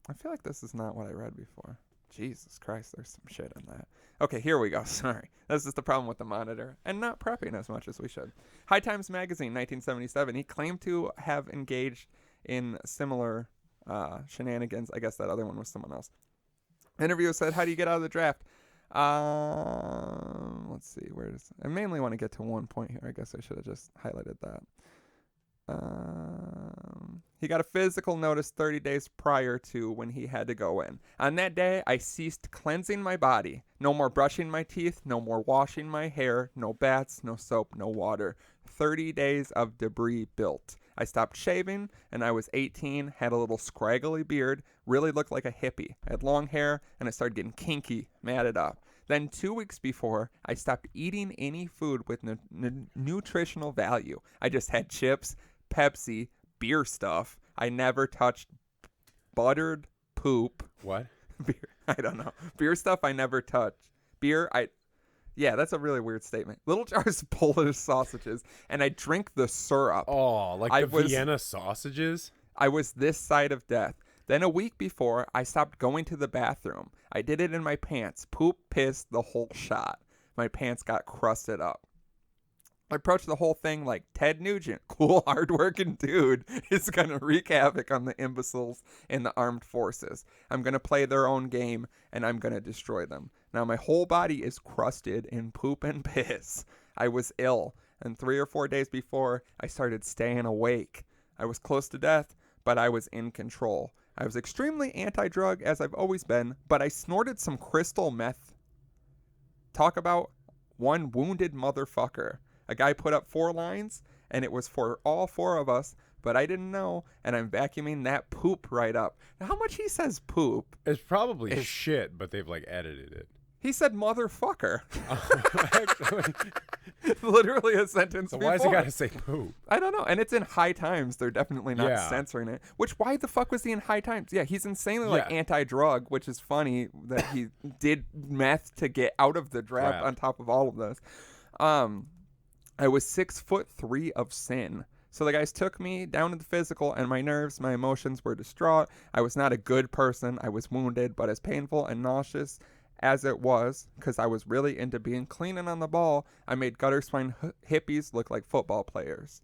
I feel like this is not what I read before. Jesus Christ, there's some shit in that. Okay, here we go. Sorry. This is the problem with the monitor and not prepping as much as we should. High Times Magazine, 1977. He claimed to have engaged in similar shenanigans. I guess that other one was someone else. Interviewer said, how do you get out of the draft? Let's see. I mainly want to get to one point here. I guess I should have just highlighted that. He got a physical notice 30 days prior to when he had to go in. On that day, I ceased cleansing my body. No more brushing my teeth, no more washing my hair, no baths, no soap, no water. 30 days of debris built. I stopped shaving, and I was 18, had a little scraggly beard, really looked like a hippie. I had long hair, and I started getting kinky, matted up. Then 2 weeks before, I stopped eating any food with nutritional value. I just had chips, Pepsi, beer stuff, I never touched buttered poop. What? Beer. I don't know. Beer stuff I never touched. Yeah, that's a really weird statement. Little jars of Polish sausages, and I drink the syrup. Oh, like Vienna sausages? I was this side of death. Then a week before, I stopped going to the bathroom. I did it in my pants. Poop, piss, the whole shot. My pants got crusted up. I approached the whole thing like Ted Nugent, cool, hardworking dude, is going to wreak havoc on the imbeciles in the armed forces. I'm going to play their own game, and I'm going to destroy them. Now, my whole body is crusted in poop and piss. I was ill, and 3 or 4 days before, I started staying awake. I was close to death, but I was in control. I was extremely anti-drug, as I've always been, but I snorted some crystal meth. Talk about one wounded motherfucker. A guy put up 4 lines, and it was for all 4 of us, but I didn't know, and I'm vacuuming that poop right up. Now, how much he says poop? It's probably shit, but they've like edited it. He said motherfucker. Actually, literally a sentence so before. Why does he got to say poop? I don't know. And it's in High Times. They're definitely not censoring it. Which, why the fuck was he in High Times? Yeah, he's insanely like anti-drug, which is funny that he did meth to get out of the draft on top of all of this. I was 6'3" of sin. So the guys took me down to the physical, and my nerves, my emotions were distraught. I was not a good person. I was wounded, but as painful and nauseous as it was, because I was really into being clean and on the ball, I made gutter swine hippies look like football players.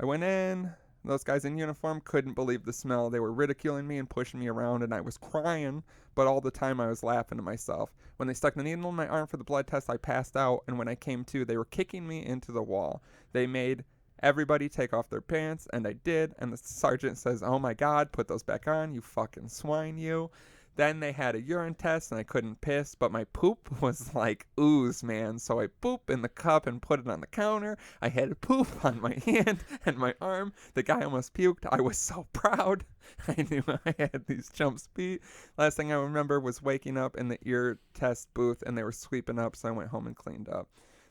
I went in. Those guys in uniform couldn't believe the smell. They were ridiculing me and pushing me around, and I was crying, but all the time I was laughing to myself. When they stuck the needle in my arm for the blood test, I passed out, and when I came to, they were kicking me into the wall. They made everybody take off their pants, and I did, and the sergeant says, "Oh my God, put those back on, you fucking swine, you." Then they had a urine test, and I couldn't piss, but my poop was like ooze, man. So I poop in the cup and put it on the counter. I had poop on my hand and my arm. The guy almost puked. I was so proud. I knew I had these chumps beat. Last thing I remember was waking up in the ear test booth, and they were sweeping up, so I went home and cleaned up.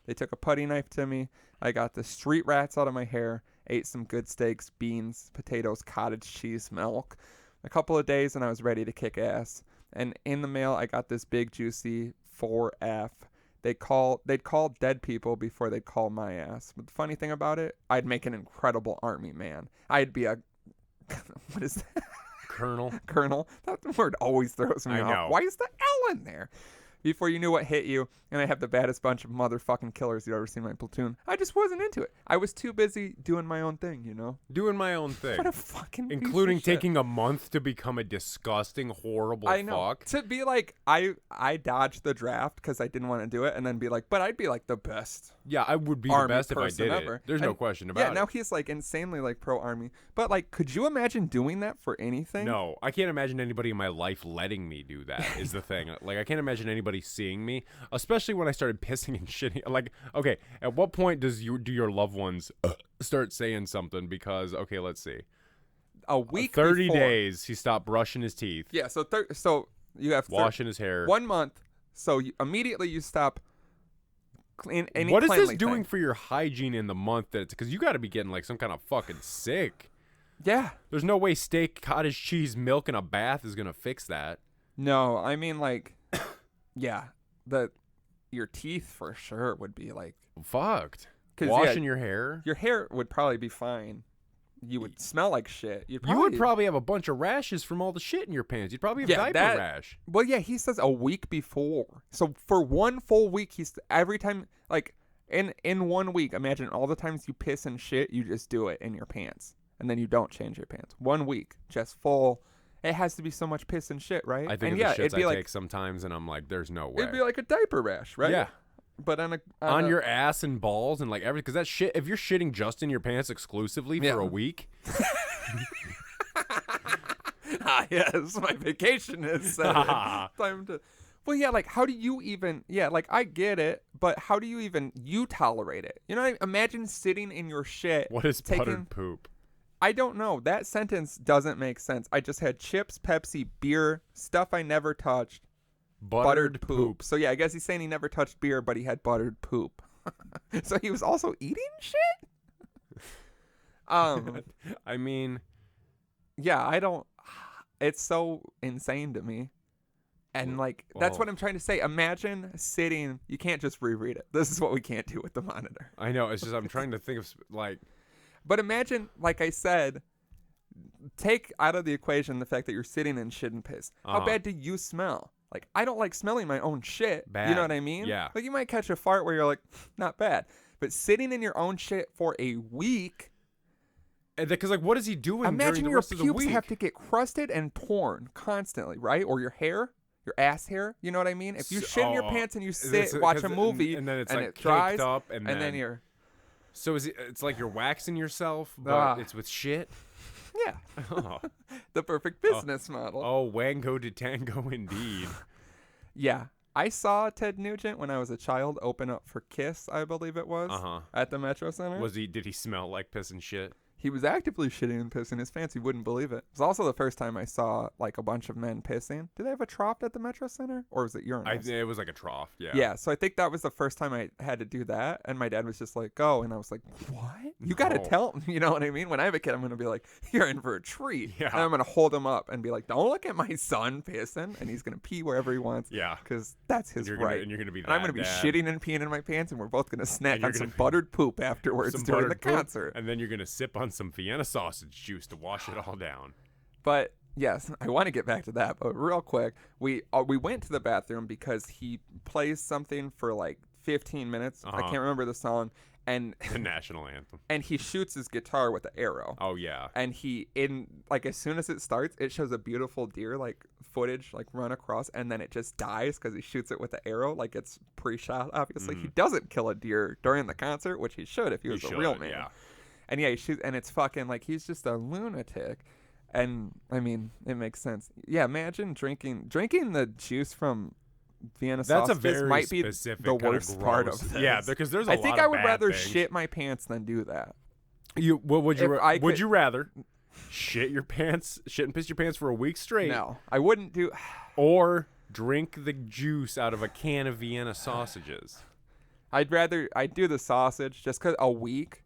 They took a putty knife to me. I got the street rats out of my hair, ate some good steaks, beans, potatoes, cottage cheese, milk. A couple of days, and I was ready to kick ass. And in the mail, I got this big, juicy 4F. They'd call dead people before they'd call my ass. But the funny thing about it, I'd make an incredible army man. I'd be a... what is that? Colonel. Colonel. That word always throws me off. know. Why is the L in there? Before you knew what hit you, and I have the baddest bunch of motherfucking killers you've ever seen in my platoon. I just wasn't into it. I was too busy doing my own thing, you know? Doing my own thing. What a fucking Including piece of shit. taking a month to become a disgusting, horrible I know. fuck. To be like, I dodged the draft because I didn't want to do it, and then be like, but I'd be like the best. Yeah, I would be the Army best if I person did ever. it. There's no question about it. Yeah, now he's like insanely like pro army. But like, could you imagine doing that for anything? No, I can't imagine anybody in my life letting me do that is the thing. Like, I can't imagine anybody seeing me, especially when I started pissing and shitting. Like, okay, at what point do your loved ones start saying something? Because, okay, let's see. A week 30 before. days, he stopped brushing his teeth. Yeah, so you have washing his hair. 1 month, so immediately you stop clean any What is this cleanly doing thing. for your hygiene in the month that it's, because you got to be getting like some kind of fucking sick. Yeah. There's no way steak, cottage cheese, milk, and a bath is going to fix that. No, I mean like, yeah, your teeth for sure would be like Fucked. 'cause, Washing your hair. Your hair would probably be fine. You would smell like shit. You would probably have a bunch of rashes from all the shit in your pants. You'd probably have diaper rash. Well, yeah, he says a week before. So for 1 full week, every time, like in 1 week, imagine all the times you piss and shit, you just do it in your pants, and then you don't change your pants. 1 week, just full. It has to be so much piss and shit, right? I think and of the shits it'd be I like, take sometimes, and I'm like, there's no way. it'd be like a diaper rash, right? Yeah. But on your ass and balls and like everything, because that shit, if you're shitting just in your pants exclusively for a week. Yes, my vacation is time to. Well, yeah, like how do you even? Yeah, like I get it, but how do you tolerate it? You know, what I mean? Imagine sitting in your shit. What is buttered poop? I don't know. That sentence doesn't make sense. I just had chips, Pepsi, beer, stuff I never touched. Buttered poop. So yeah, I guess he's saying he never touched beer, but he had buttered poop. So he was also eating shit? I mean, yeah, I don't. It's so insane to me. And like that's what I'm trying to say. Imagine sitting. You can't just reread it. This is what we can't do with the monitor. I know. It's just I'm trying to think of like. But imagine, like I said, take out of the equation the fact that you're sitting in shit and piss. How bad do you smell? Like I don't like smelling my own shit. Bad. You know what I mean? Yeah. Like you might catch a fart where you're like, not bad. But sitting in your own shit for a week. Because like, what is he doing? Imagine during the your rest of the pubes week? have to get crusted and torn constantly, right? Or your hair. Your ass hair, you know what I mean? If you shit in your pants and you sit, watch a movie, and then it's like it dries, up, and then you're... So it's like you're waxing yourself, but it's with shit? Yeah. Oh. The perfect business model. Oh, Wango to Tango indeed. Yeah. I saw Ted Nugent when I was a child open up for Kiss, I believe it was, at the Metro Center. Did he smell like piss and shit? He was actively shitting and pissing his pants. You wouldn't believe it. It was also the first time I saw like a bunch of men pissing. Did they have a trough at the Metro Center? Or was it urinals? It was like a trough, yeah. Yeah, so I think that was the first time I had to do that. And my dad was just like, go. And I was like, what? You got to tell him. You know what I mean? When I have a kid, I'm going to be like, you're in for a treat. Yeah. And I'm going to hold him up and be like, don't look at my son pissing. And he's going to pee wherever he wants. Yeah. Because that's his right. And you're going to be that And I'm going to be dad. shitting and peeing in my pants. And we're both going to snack on some buttered poop afterwards during the concert. And then you're going to sip on some Vienna sausage juice to wash it all down. But yes, I want to get back to that. But real quick, we went to the bathroom because he plays something for like 15 minutes. I can't remember the song. And the national anthem. And he shoots his guitar with an arrow. Oh yeah. And as soon as it starts, it shows a beautiful deer like footage like run across, and then it just dies because he shoots it with the arrow. Like it's pre-shot. Obviously, he doesn't kill a deer during the concert, which he should if he was a real man. Yeah. And yeah, he shoots, and it's fucking like he's just a lunatic. And I mean, it makes sense. Yeah, imagine drinking the juice from Vienna sausages. That's a very might be specific the worst part of this. Yeah, because there's a lot of I think I would bad rather things. shit my pants than do that. Would you rather shit and piss your pants for a week straight? No, I wouldn't do. Or drink the juice out of a can of Vienna sausages. I'd do the sausage just because a week.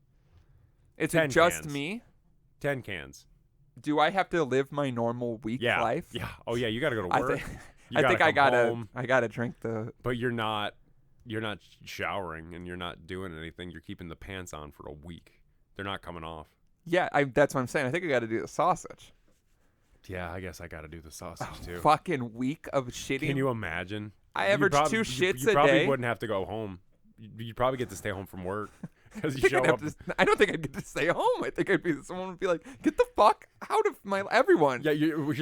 It's 10 just cans. me. 10 cans. Do I have to live my normal week life? Yeah. Oh yeah, you got to go to work. I gotta drink the. But you're not showering and you're not doing anything. You're keeping the pants on for a week. They're not coming off. Yeah, that's what I'm saying. I think I got to do the sausage. Yeah, I guess I got to do the sausage too. Fucking week of shitting. Can you imagine? I average 2 shits a day. You probably wouldn't have to go home. You'd probably get to stay home from work. Because you show up. I don't think I'd get to stay home. I think someone would be like, "Get the fuck out of everyone." Yeah,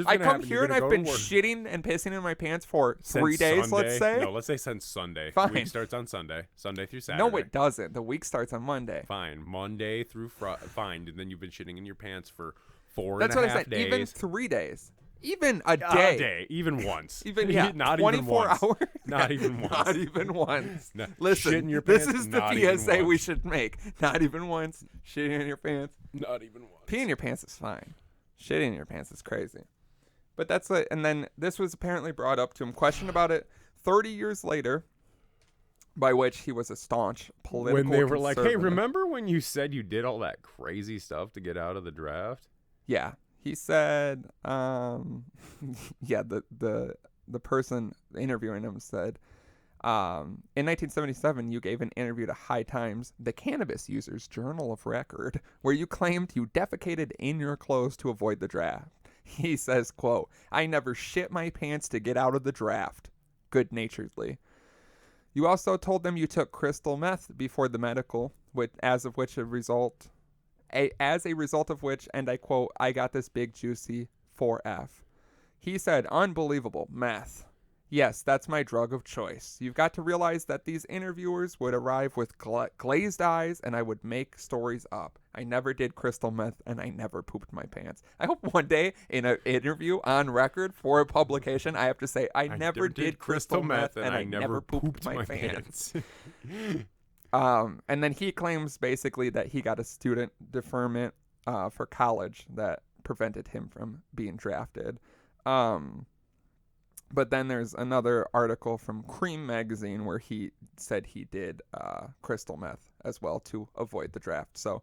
I come here and I've been shitting and pissing in my pants for 3 days. Sunday. Let's say. No, let's say since Sunday. Fine. Week starts on Sunday. Sunday through Saturday. No, it doesn't. The week starts on Monday. Fine, Monday through Friday. Fine, and then you've been shitting in your pants for 4.5 days. That's what I said. Even 3 days. Even a day. Even once. Even not 24 even once. hours. Not even once. Not even once. No. Listen, your this pants, is the PSA we should make. Not even once. Shitting in your pants. Not even once. Peeing in your pants is fine. Shitting in your pants is crazy. But that's it. And then this was apparently brought up to him. Question about it 30 years later, by which he was a staunch political When they were like, hey, conservative. remember when you said you did all that crazy stuff to get out of the draft? Yeah. He said, yeah, the person interviewing him said, in 1977, you gave an interview to High Times, the Cannabis Users Journal of Record, where you claimed you defecated in your clothes to avoid the draft. He says, quote, I never shit my pants to get out of the draft, good-naturedly. You also told them you took crystal meth before the medical, as a result of which, and I quote, I got this big juicy 4F. He said, unbelievable, meth. Yes, that's my drug of choice. You've got to realize that these interviewers would arrive with glazed eyes and I would make stories up. I never did crystal meth and I never pooped my pants. I hope one day in an interview on record for a publication, I have to say, I never did crystal meth and I never pooped my pants. And then he claims basically that he got a student deferment for college that prevented him from being drafted. But then there's another article from Cream magazine where he said he did crystal meth as well to avoid the draft. So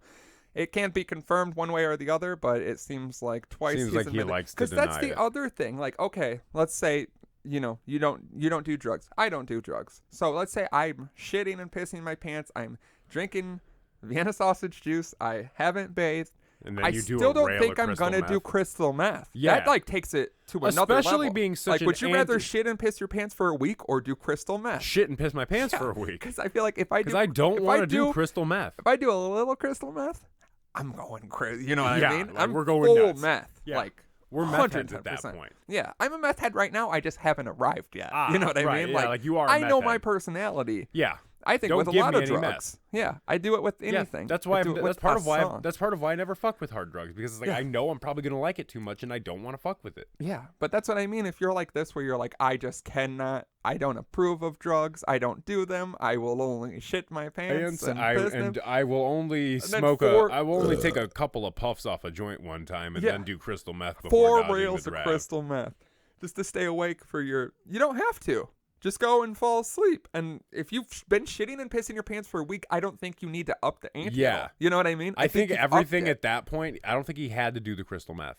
It can't be confirmed one way or the other, but it seems like twice Seems he's like he admitted. likes to that's deny the it. other thing. Like, okay, let's say you don't do drugs. I don't do drugs. So let's say I'm shitting and pissing my pants. I'm drinking Vienna sausage juice. I haven't bathed. And then I you do still a don't rail think of I'm crystal gonna meth. do crystal meth. Yeah. That like takes it to another Especially level. being such like, an would you rather anti- shit and piss your pants for a week or do crystal meth? Shit and piss my pants for a week. Because I feel like if I don't want to do crystal meth. if I do a little crystal meth, I'm going crazy. You know what Yeah, I mean? like, I'm we're going full nuts. meth. Yeah. Like We're meth heads 110%. at that point. Yeah, I'm a meth head right now. I just haven't arrived yet. You know what I right, mean? yeah, like you are a I meth know my head. personality. Yeah. I think Don't with a give lot me of any drugs. Yeah, I do it with anything. Yeah, that's why. I do it That's with part a of why. song. That's part of why I never fuck with hard drugs because it's like Yeah. I know I'm probably gonna like it too much and I don't want to fuck with it. Yeah, but that's what I mean. If you're like this, where you're like, I just cannot, I don't approve of drugs, I don't do them, I will only shit my pants and piss them. I will only then smoke four- I will only take a couple of puffs off a joint one time and Yeah. then do crystal meth before 4 dodging rails the of draft. crystal meth, just to stay awake for your. You don't have to. Just go and fall asleep. And if you've been shitting and pissing your pants for a week, I don't think you need to up the ante. Yeah. at all. You know what I mean? I think you've upped everything it. at that point. I don't think he had to do the crystal meth.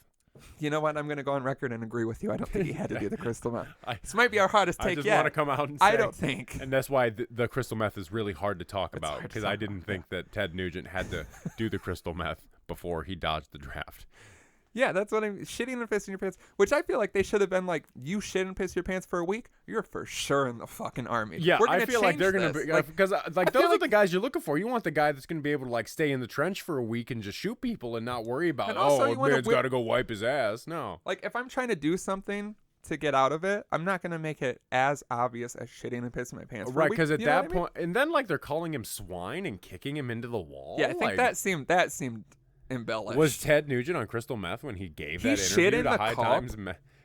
You know what? I'm going to go on record and agree with you. I don't think he had to do the crystal meth. I- This might be our hottest I take just yet. want to come out and say. I don't think. And that's why the crystal meth is really hard to talk about hard to because talk I didn't think that Ted Nugent had to do the crystal meth before he dodged the draft. Yeah, that's what I'm shitting and pissing your pants. Which I feel like they should have been like, you shit and piss your pants for a week, you're for sure in the fucking army. Yeah, We're I gonna feel like change they're gonna this. be because like feel those are like- the guys you're looking for. You want the guy that's gonna be able to like stay in the trench for a week and just shoot people and not worry about And also you wanna man's whip- got to go wipe his ass. No, Like, if I'm trying to do something to get out of it, I'm not gonna make it as obvious as shitting and pissing my pants. For a right? week, Because at you know that what I mean? point, and then like they're calling him swine and kicking him into the wall. Yeah, I think like, that seemed embellished. was Ted Nugent on crystal meth when he gave He that shit interview in to the High cup? Times.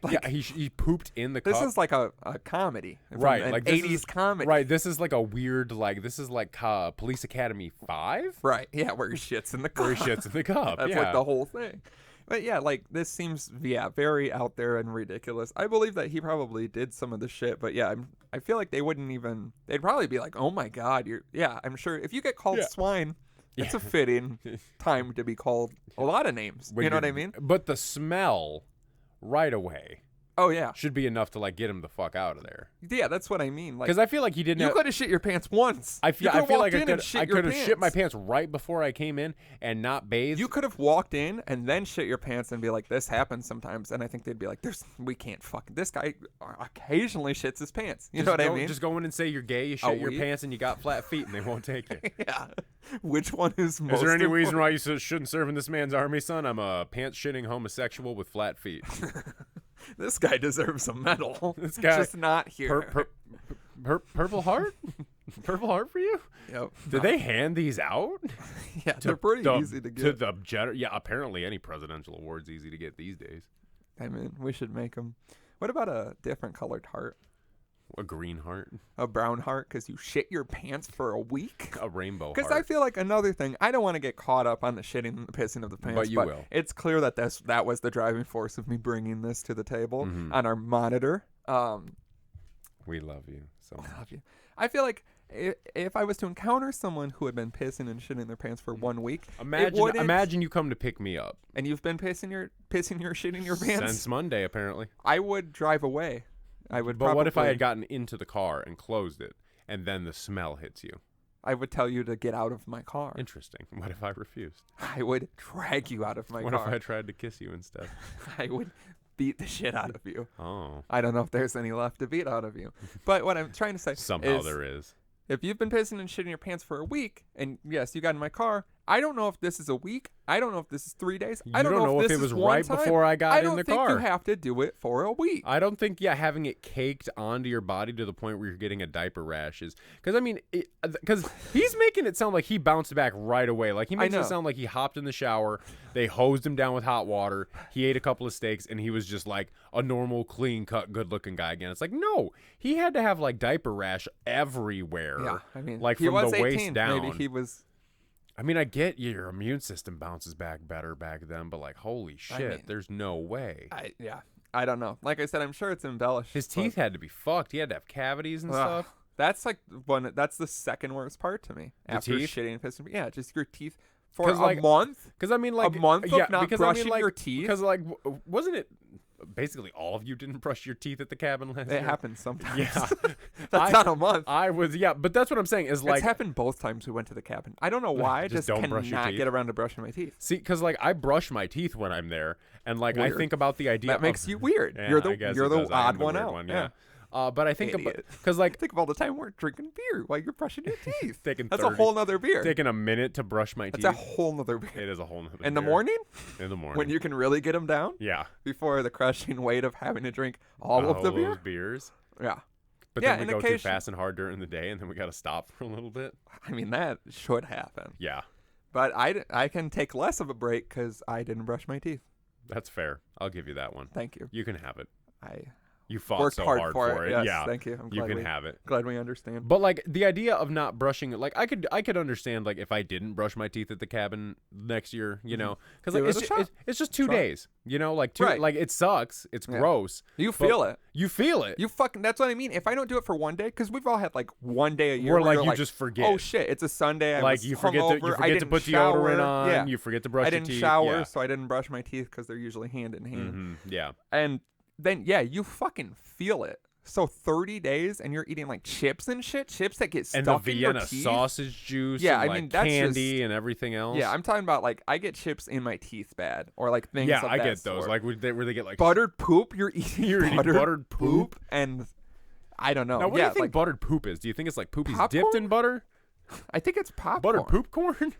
Like- Yeah, he pooped in the This cup. is like a comedy, from Right, an like this 80s is- comedy. Right, this is like a weird this is like Police Academy 5 Right. Yeah, where he shits in the cup. where he shits in the cup. That's yeah. like the whole thing. But yeah, like this seems very out there and ridiculous. I believe that he probably did some of the shit, but yeah, I feel like they wouldn't even. They'd probably be like, "Oh my god, you're." Yeah, I'm sure if you get called Yeah. swine, it's Yeah. a fitting time to be called a lot of names. When You know what I you're- mean? But the smell right away Oh yeah, should be enough to like get him the fuck out of there. yeah. That's what I mean. Like Because I feel like he didn't. you have, could have shit your pants once. I You feel could've like walked in and I your could have shit my pants. pants right before I came in and not bathed. You could have walked in and then shit your pants and be like, "This happens sometimes," and I think they'd be like, we can't fucking. This guy occasionally shits his pants. You know what I mean? Just go in and say you're gay, you shit your week? pants, and you got flat feet, and they won't take you. Yeah. Which one is most? Is there any important? reason why you shouldn't serve in this man's army, son? I'm a pants shitting homosexual with flat feet. This guy deserves a medal. This guy- just not here. Purple Heart? Purple Heart for you? Yep. Did they hand these out? Yeah, they're pretty easy to get. Yeah, apparently any presidential award's easy to get these days. I mean, we should make them. What about a different colored heart? A green heart, A brown heart because you shit your pants for a week? a rainbow heart. Because I feel like another thing, I don't want to get caught up on the shitting and the pissing of the pants, But you will. It's clear that that was the driving force of me bringing this to the table Mhm. on our monitor. We love you so much. Love you. I feel like if I was to encounter someone who had been pissing and shitting their pants for 1 week, Imagine you come to pick me up. and you've been pissing your shitting your pants, Since Monday, apparently. I would drive away. I would. But what if I probably- had gotten into the car and closed it, and then the smell hits you? I would tell you to get out of my car. Interesting. What if I refused? I would drag you out of my What car. if I tried to kiss you instead? I would beat the shit out of you. Oh, I don't know if there's any left to beat out of you. But what I'm trying to say somehow is, there is. if you've been pissing and shitting your pants for a week, and yes, you got in my car, I don't know if this is a week. I don't know if this is 3 days. I don't know if this it is was one right time. before I got I in don't the think car. you have to do it for a week. I don't think, having it caked onto your body to the point where you're getting a diaper rash is. Because, I mean, because he's making it sound like he bounced back right away. Like, he makes know. it sound like he hopped in the shower, they hosed him down with hot water, he ate a couple of steaks, and he was just like a normal, clean cut, good looking guy again. It's like, no, he had to have like diaper rash everywhere. Yeah, I mean, like he from was the 18. waist down. Maybe he was. I mean, I get your immune system bounces back better back then, but like, holy shit, mean, there's no way. I don't know. Like I said, I'm sure it's embellished. His but- teeth had to be fucked. He had to have cavities and Ugh. stuff. That's like that's the second worst part to me. The After teeth? shitting and pissing. Yeah, just your teeth For a month? Because I mean, like a month of not because brushing I mean, like, your teeth? Because like, wasn't it basically all of you didn't brush your teeth at the cabin last year? It happens sometimes. Yeah, That's not a month. But that's what I'm saying is like it's happened both times we went to the cabin. I don't know why. I just don't brush your cannot teeth. get around to brushing my teeth. See, because like I brush my teeth when I'm there, and like Weird. I think about the idea That makes you weird. Yeah, You're I guess the it does. I am odd the one weird out. one, yeah. But I think about because like think of all the time we're drinking beer while you're brushing your teeth. That's 30 a whole nother beer. taking a minute to brush my teeth. That's a whole nother beer. It is a whole nother In the beer. morning? In the morning. When you can really get them down? Yeah. Before the crushing weight of having to drink all of the beer? Those beers. Yeah. But Yeah, then we and go too fast and hard during the day, and then we got to stop for a little bit. I mean, that should happen. Yeah. But I can take less of a break because I didn't brush my teeth. That's fair. I'll give you that one. Thank you. You can have it. I You fought worked so hard hard for it. Yes, Yeah. thank you. I'm You glad can we, have it. Glad we understand. But like the idea of not brushing, like I could understand like if I didn't brush my teeth at the cabin next year, you know, because like it's just 2 days, you know, like like it sucks, it's gross. You feel it. You feel it. You fucking. That's what I mean. If I don't do it for one day, because we've all had like one day a year where where like you're you just forget. Oh shit! It's a Sunday. I like was you forget hungover. to put deodorant on. Yeah. You forget to brush I your didn't teeth. shower, Yeah. so I didn't brush my teeth because they're usually hand in hand. Yeah. And then you fucking feel it. So 30 days and you're eating like chips and shit, chips that get stuck and the in your Vienna teeth. sausage juice. Yeah, and, I like, mean, that's candy just, and everything else. Yeah, I'm talking about like I get chips in my teeth bad or like things. Yeah, of I that get those. sort. Like where they get like buttered poop. You're eating buttered poop, and I don't know. Now, what do you think like, buttered poop is? Do you think it's like poopy's popcorn? dipped in butter? I think it's popcorn. Buttered poop corn?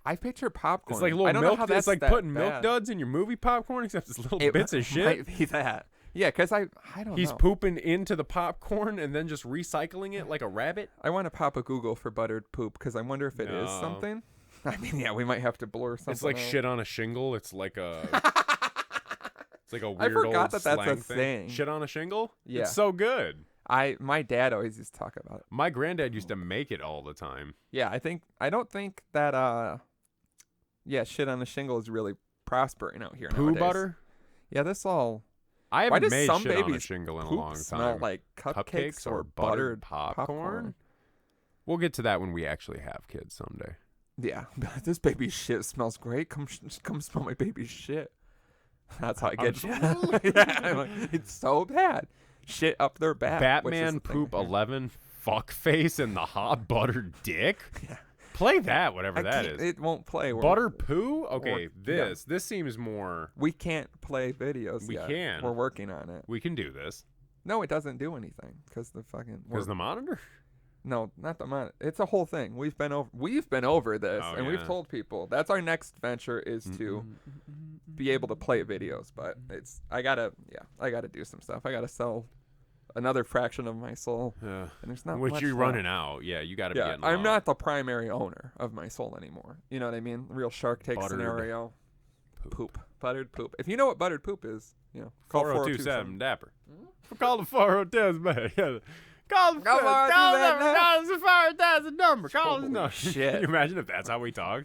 I picture popcorn. It's like I little don't milk. know how that's It's like that putting bad. milk duds in your movie popcorn, except it's little It bits of shit. Might be that. Yeah, because I don't He's know. pooping into the popcorn and then just recycling it like a rabbit. I want to pop a Google for buttered poop because I wonder if it is something. I mean, yeah, we might have to blur something. It's like out. shit on a shingle. It's like a. It's like a weird I forgot old that that's slang a thing. thing. Shit on a shingle. Yeah. It's so good. My dad always used to talk about it. My granddad used to make it all the time. Yeah, I don't think that shit on the shingle is really prospering out here Poo nowadays. butter. Yeah, this all. I Why haven't does made some shit on a babies shingle in a poop long smell time. like cupcakes or buttered popcorn? We'll get to that when we actually have kids someday. Yeah, this baby's shit smells great. Come smell my baby's shit. That's how I get you. Yeah, I'm like, it's so bad. Shit up their back. Batman poop 11 fuckface and the hot buttered dick. Yeah. Play that, whatever that is. It won't play. Butter poo? Okay, yeah. this seems more. We can't play videos We yet. can. We're working on it. We can do this. No, it doesn't do anything because the fucking. Because the monitor? No, not the monitor. It's a whole thing. We've been over this, and we've told people that's our next venture is to be able to play videos. But I gotta do some stuff. I gotta sell another fraction of my soul. Yeah. And there's not Which much you're left. running out. Yeah, you gotta be getting I'm low. not the primary owner of my soul anymore. You know what I mean? Real Shark Tank Buttered scenario. Poop. Buttered poop. If you know what buttered poop is, call 4027 Dapper. Call the 402 man. Call the 402 number. Call the number. Shit. Can you imagine if that's how we talk?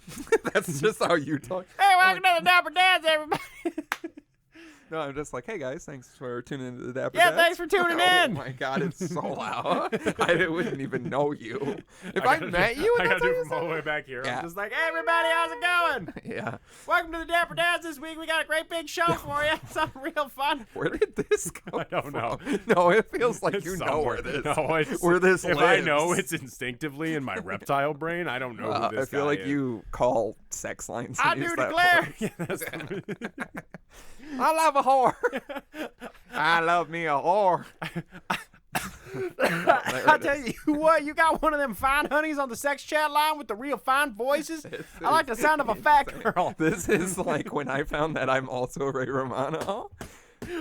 That's just how you talk. Hey, welcome to the Dapper Dads, everybody. No, I'm just like, hey guys, thanks for tuning into the Dapper Yeah, Dads. thanks for tuning in. Oh my god, it's so loud. I wouldn't even know you. If I met you, I and gotta that's do how it you from all the sound. way back here. Yeah. I'm just like, hey everybody, how's it going? Yeah. Welcome to the Dapper Dads this week. We got a great big show for you. Something real fun. Where did this come I don't know. from? No, it feels like It's you know somewhere. where this. No, it's, where this if lives. I know it's instinctively in my reptile brain, I don't know who this I feel guy like is. you call sex lines. I and do use that declare. voice. Yeah, that's I love a whore. I love me a whore. I tell you what, you got one of them fine honeys on the sex chat line with the real fine voices. I like the sound of a fat girl. This is like when I found that I'm also Ray Romano.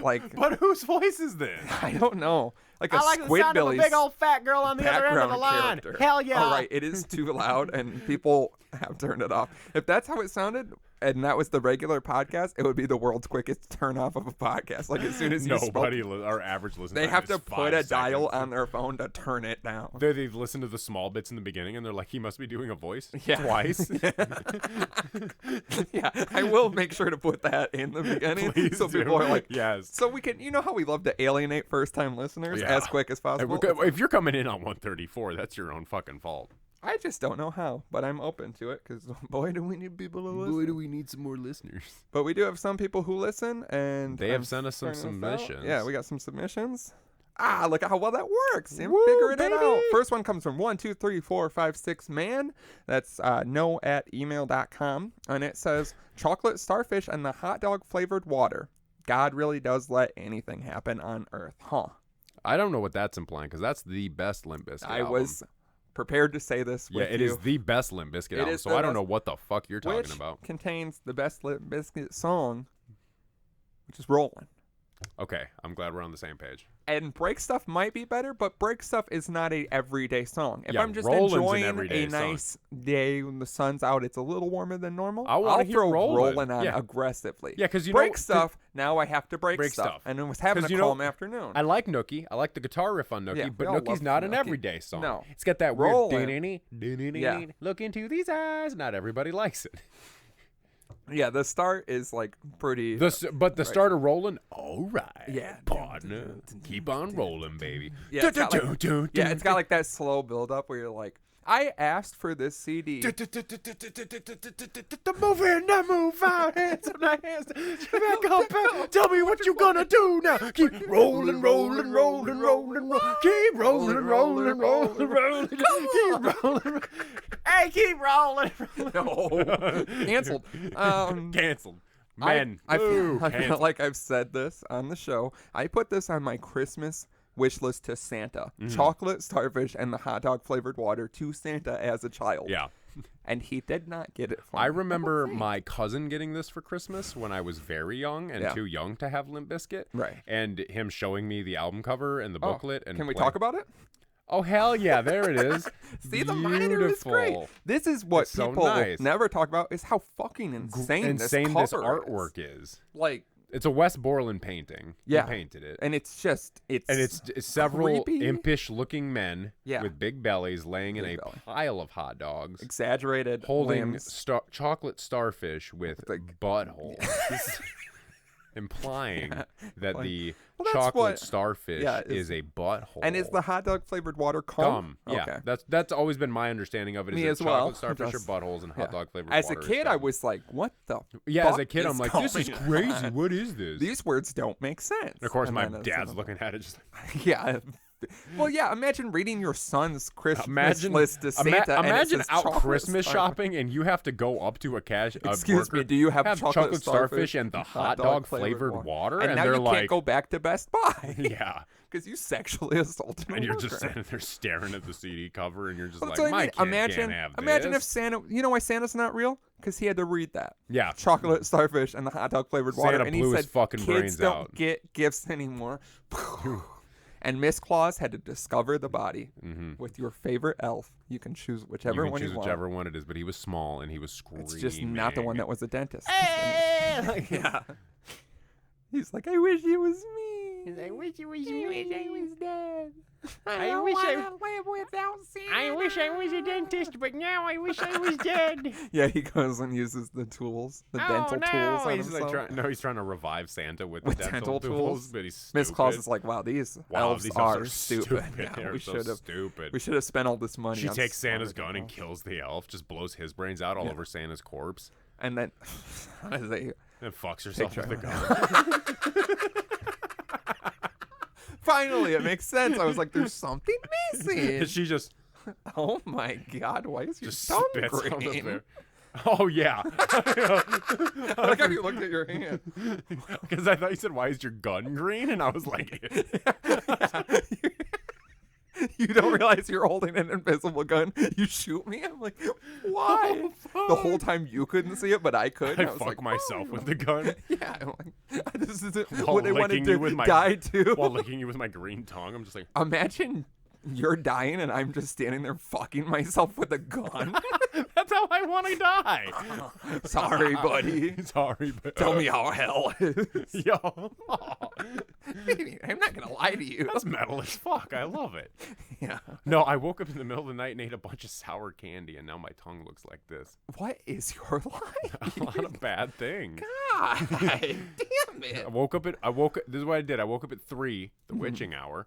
Like, But whose voice is this? I don't know. Like a I like the sound of a Squidbillies big old fat girl on the other end of the line. character. Hell yeah. All right, it is too loud, and people have turned it off. If that's how it sounded, and that was the regular podcast, it would be the world's quickest turn off of a podcast. Like as soon as you Nobody, spoke, our average listener, they have to put a dial on. on their phone to turn it down. They've listened to the small bits in the beginning, and they're like, he must be doing a voice twice. Yeah, I will make sure to put that in the beginning, Please so do. people are like, yes. So we can, how we love to alienate first-time listeners Yeah. as quick as possible. If you're coming in on 134, that's your own fucking fault. I just don't know how, but I'm open to it because boy, do we need people to listen. Boy, do we need some more listeners. But we do have some people who listen, and They have sent us some submissions. Yeah, we got some submissions. Look at how well that works. I'm Woo, figuring it out. baby. First one comes from 1, 2, 3, 4, 5, 6 man. That's no@email.com. And it says, chocolate starfish and the hot dog flavored water. God really does let anything happen on Earth. Huh. I don't know what that's implying because that's the best Limp Bizkit I album. was prepared to say this with it you. is the best Limp Bizkit album, is so the I don't best- know what the fuck you're talking which about. contains the best Limp Bizkit song, which is Rollin'. Okay, I'm glad we're on the same page. And Break Stuff might be better, but Break Stuff is not a everyday song. If Yeah, I'm just Rollin's an enjoying everyday a song. nice day when the sun's out, it's a little warmer than normal, I wanna I'll hear throw Rollin'. Rollin' on Yeah. aggressively. Yeah, because Break Stuff, now I have to break Break stuff. Stuff. And it was having 'Cause a you know, calm afternoon. I like Nookie. I like the guitar riff on Nookie, Yeah, but we all Nookie's love not an Nookie. everyday song. No. It's got that Rollin'. weird Yeah. look into these eyes. Not everybody likes it. Yeah, the start is like pretty. But the start of rolling, all right. Yeah. Partner. Keep on rolling, baby. Yeah, it's got like, yeah, it's got like that slow build up where you're like, I asked for this CD. Move in, now move out, hands on my hands. Back up, back. Tell me what you gonna do now. Keep rolling, rolling, rolling, rolling, rolling. Keep rolling, rolling, rolling, rolling. Keep rolling. Hey, keep rolling. No, canceled. Canceled. Men. I Boo. feel Canceled. like I've said this on the show. I put this on my Christmas wish list to Santa. Chocolate starfish and the hot dog flavored water to Santa as a child. Yeah. And he did not get it for I me. remember my cousin getting this for Christmas when I was very young and Yeah. too young to have Limp Bizkit. Right. And him showing me the album cover and the booklet. And Can we playing- talk about it? Oh, hell yeah. There it is. See, the monitor is great. Beautiful. This is what It's so people nice. never talk about is how fucking insane this cover is. artwork is. Like, It's a Wes Borland painting. Yeah. He painted it. and it's just, it's Several creepy. impish looking men Yeah. with big bellies laying in Big a belly. pile of hot dogs. exaggerated Holding limbs. chocolate starfish with Like- buttholes. Implying that the Well, that's chocolate what- starfish yeah, is a butthole. And is the hot dog flavored water gum? Yeah, Okay. that's always been my understanding of it. Is Me that as well. chocolate starfish Just- are buttholes and hot dog flavored As a water is kid, I gum. was like, what the Yeah, as a fuck kid, I'm is like, this is going crazy. on? What is this? These words don't make sense. And of course, And my then it's dad's another- looking at it just like, Yeah. Well, yeah, imagine reading your son's Christmas imagine list to Santa. and it imagine says out chocolate Christmas starfish. shopping and you have to go up to a Excuse me, do you have chocolate starfish and the hot dog flavored water? And now they're you like, can't go back to Best Buy. yeah. Because you sexually assaulted And a you're just worker. standing there staring at the CD cover and you're just Well, like, that's what I my mean. kid Imagine, can't have imagine if this. Santa, you know why Santa's not real? Because he had to read that. Yeah. Chocolate starfish and the hot dog flavored water. Santa And he blew said, his fucking kids brains don't out." get gifts anymore. And Miss Claus had to discover the body with your favorite elf. You can choose whichever You can one choose you want. whichever one it is, but he was small and he was screaming. It's just not the one that was a dentist. yeah. He's like, I wish it was me. I wish it was I me. wish I was dead. I don't wish I- wanna live without Santa. I wish I was a dentist, but now I wish I was dead. Yeah, he goes and uses the tools, the Oh, dental no, tools on He's like himself. he's trying to revive Santa with With the dental tools? but he's Miss stupid. Claus is like, wow, these elves these are elves stupid. Yeah, They're we so should have stupid. we should have spent all this money. She on takes Santa's smarter gun and people. kills the elf, just blows his brains out all over Santa's corpse, And then they and fucks herself Picture. with the gun. finally it makes sense. I was like, there's something missing. And she just Oh my god, why is your just tongue spits out of green? there. Oh yeah, I like how you looked at your hand. because I thought you said, "Why is your gun green?" And I was like, You don't realize you're holding an invisible gun. You shoot me. I'm like, why? The whole time you couldn't see it, but I could. I was fuck like, myself oh. with the gun Yeah, I'm like, this is While what I wanted licking to you with my- die to. while licking you with my green tongue. I'm just like, Imagine you're dying and I'm just standing there fucking myself with a gun. that's how I want to die. Sorry, buddy. Sorry, but Tell me how hell is. yo, I'm not gonna lie to you. that's metal as fuck. I love it. Yeah. No, I woke up in the middle of the night and ate a bunch of sour candy, and now my tongue looks like this. What is your life? A lot of bad things. God damn it. This is what I did. I woke up at 3, the witching hour,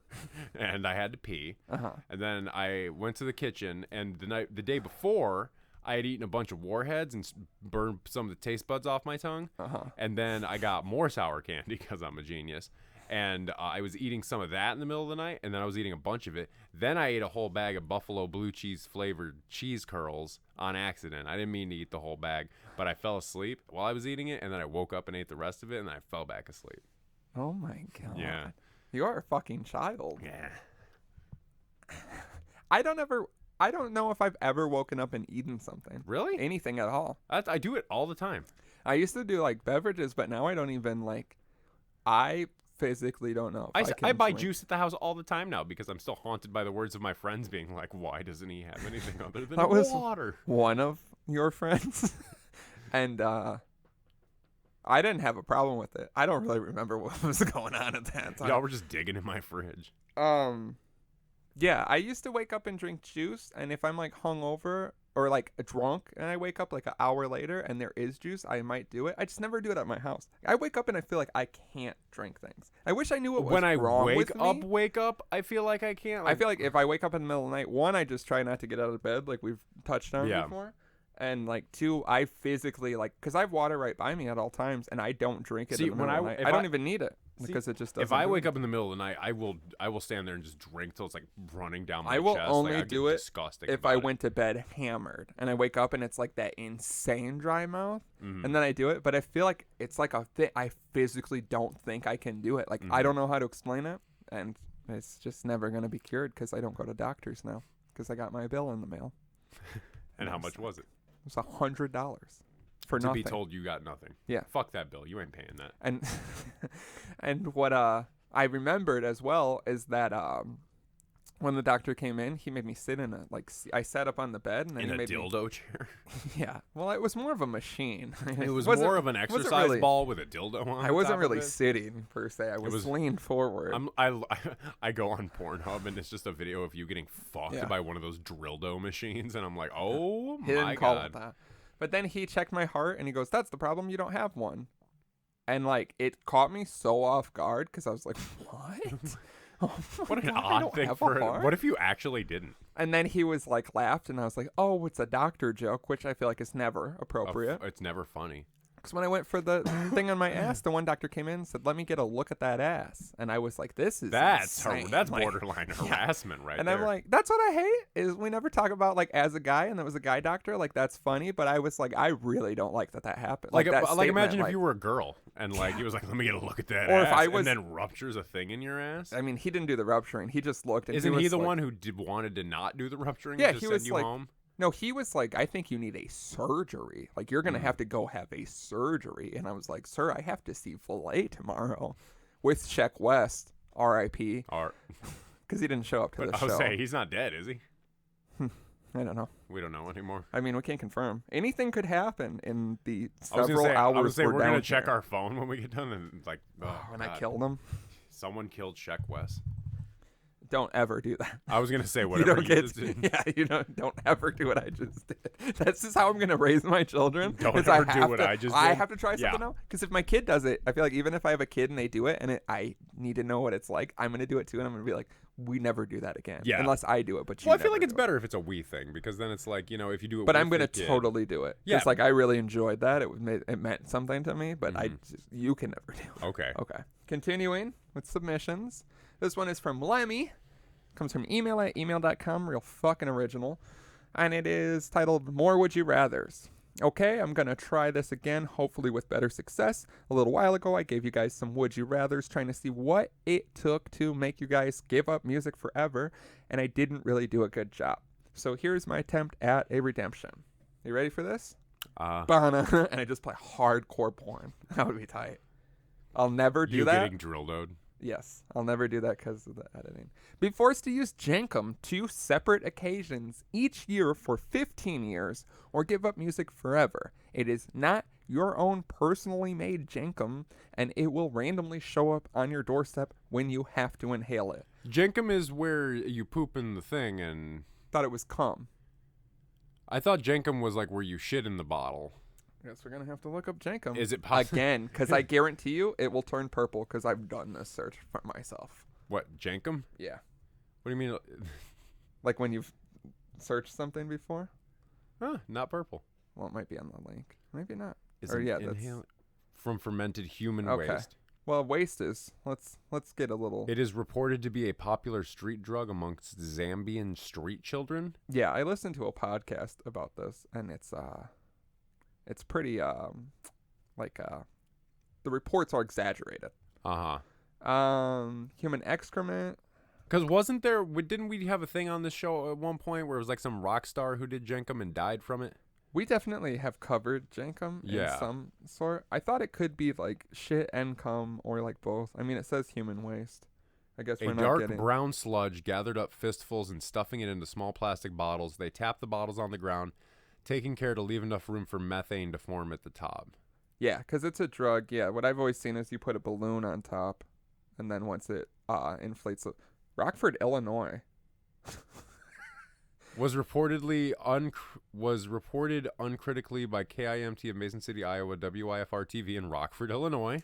and I had to pee. And then I went to the kitchen, and the day before, I had eaten a bunch of Warheads and burned some of the taste buds off my tongue. And then I got more sour candy because I'm a genius. And I was eating some of that in the middle of the night, and then I was eating a bunch of it. Then I ate a whole bag of buffalo blue cheese flavored cheese curls on accident. I didn't mean to eat the whole bag, but I fell asleep while I was eating it, and then I woke up and ate the rest of it, and then I fell back asleep. Oh my God. Yeah. You are a fucking child. Yeah. I don't know if I've ever woken up and eaten something. Really? Anything at all. I do it all the time. I used to do like beverages, but now I don't even like. I physically don't know. If I buy drink. juice at the house all the time now because I'm still haunted by the words of my friends being like, why doesn't he have anything other than That was water? One of your friends. And I didn't have a problem with it. I don't really remember what was going on at that time. Y'all were just digging in my fridge. Yeah, I used to wake up and drink juice, and if I'm like hungover or like drunk and I wake up like an hour later and there is juice, I might do it. I just never do it at my house. I wake up and I feel like I can't drink things. I wish I knew what was when I wrong with me. wake up, I feel like I can't. I feel like if I wake up in the middle of the night, one, I just try not to get out of bed like we've touched on before. And like two, I physically like, because I have water right by me at all times, and I don't drink it in the middle of the night. I don't even need it because it just doesn't. If I wake up in the middle of the night, I will stand there and just drink till it's like running down my chest. I will only do it disgusting if I went to bed hammered, and I wake up and it's like that insane dry mouth, and then I do it. But I feel like it's like a thing. I physically don't think I can do it. Like I don't know how to explain it, and it's just never gonna be cured because I don't go to doctors now because I got my bill in the mail. And how much was it? It was $100 for to nothing. be told you got nothing. Yeah. Fuck that bill. You ain't paying that. And and what I remembered as well is that when the doctor came in, he made me sit in I sat up on the bed and then in he a made dildo chair. Yeah. Well, it was more of a machine. It was more of an exercise ball with a dildo on. I wasn't really sitting per se. I was leaned forward. I go on Pornhub and it's just a video of you getting fucked by one of those dildo machines, and I'm like, oh he my didn't call God. it that. But then he checked my heart and he goes, "That's the problem. You don't have one." And like it caught me so off guard because I was like, "What?" What an odd thing for it. What if you actually didn't? And then he was like laughed, and I was like, "Oh, it's a doctor joke," which I feel like is never appropriate. It's never funny. Because when I went for the thing on my ass, the one doctor came in and said, "Let me get a look at that ass," and I was like, "This is insane." That's borderline harassment, right? And there. I'm like, that's what I hate is we never talk about like as a guy, and there was a guy doctor, like that's funny, but I was like, I really don't like that happened. Like that imagine if you were a girl and like he was like, "Let me get a look at that," or ass, if I was, and then ruptures a thing in your ass. I mean, he didn't do the rupturing; he just looked. And Isn't he the like, one who wanted to not do the rupturing? Yeah, and just he send was you like, home? No, he was like, I think you need a surgery. Like, you're going to have to go have a surgery. And I was like, sir, I have to see Filet tomorrow with Sheck West, R.I.P. Because he didn't show up to the show. I'll say, he's not dead, is he? I don't know. We don't know anymore. I mean, we can't confirm. Anything could happen in the hours I was we're going to check our phone when we get done. And it's like, when I killed him. Someone killed Sheck West. Don't ever do that. I was gonna say whatever you just did. Yeah, don't ever do what I just did. That's just how I'm gonna raise my children. Don't ever do what I just did. I have to try something out. Because if my kid does it, I feel like even if I have a kid and they do it, and I need to know what it's like, I'm gonna do it too, and I'm gonna be like, we never do that again. Yeah. Unless I do it, but you. Well, I feel like it's better if it's a we thing because then it's like if you do it. But with I'm gonna your kid, totally do it. Yeah. It's like I really enjoyed that. It meant something to me, but you can never do it. Okay. Okay. Continuing with submissions. This one is from Lemmy. Comes from email@email.com, real fucking original. And it is titled More Would You Rathers. Okay, I'm going to try this again, hopefully with better success. A little while ago, I gave you guys some Would You Rathers, trying to see what it took to make you guys give up music forever, and I didn't really do a good job. So here's my attempt at a redemption. You ready for this? And I just play hardcore porn. That would be tight. I'll never do that. You getting drilled. Yes, I'll never do that because of the editing. Be forced to use Jenkum 2 separate occasions each year for 15 years or give up music forever. It is not your own personally made Jenkum, and it will randomly show up on your doorstep when you have to inhale it. Jenkum is where you poop in the thing and... Thought it was cum. I thought Jenkum was like where you shit in the bottle. I guess we're gonna have to look up Jankum. Is it possible? Again? Because I guarantee you it will turn purple because I've done this search for myself. What, Jankum? Yeah. What do you mean? Like when you've searched something before? Not purple. Well, it might be on the link. Maybe not. Is Or it yeah, that's from fermented human Okay. waste. well, waste is. Let's get a little. It is reported to be a popular street drug amongst Zambian street children. Yeah, I listened to a podcast about this, and it's pretty the reports are exaggerated. Human excrement. Because didn't we have a thing on this show at one point where it was like some rock star who did Jankum and died from it? We definitely have covered Jankum in some sort. I thought it could be like shit and cum or like both. I mean, it says human waste. I guess we're A not dark getting. brown sludge gathered up fistfuls and stuffing it into small plastic bottles. They tapped the bottles on the ground, taking care to leave enough room for methane to form at the top. Yeah, because it's a drug. Yeah, what I've always seen is you put a balloon on top, and then once it inflates. Rockford, Illinois. was reported uncritically by KIMT of Mason City, Iowa, WIFR TV in Rockford, Illinois.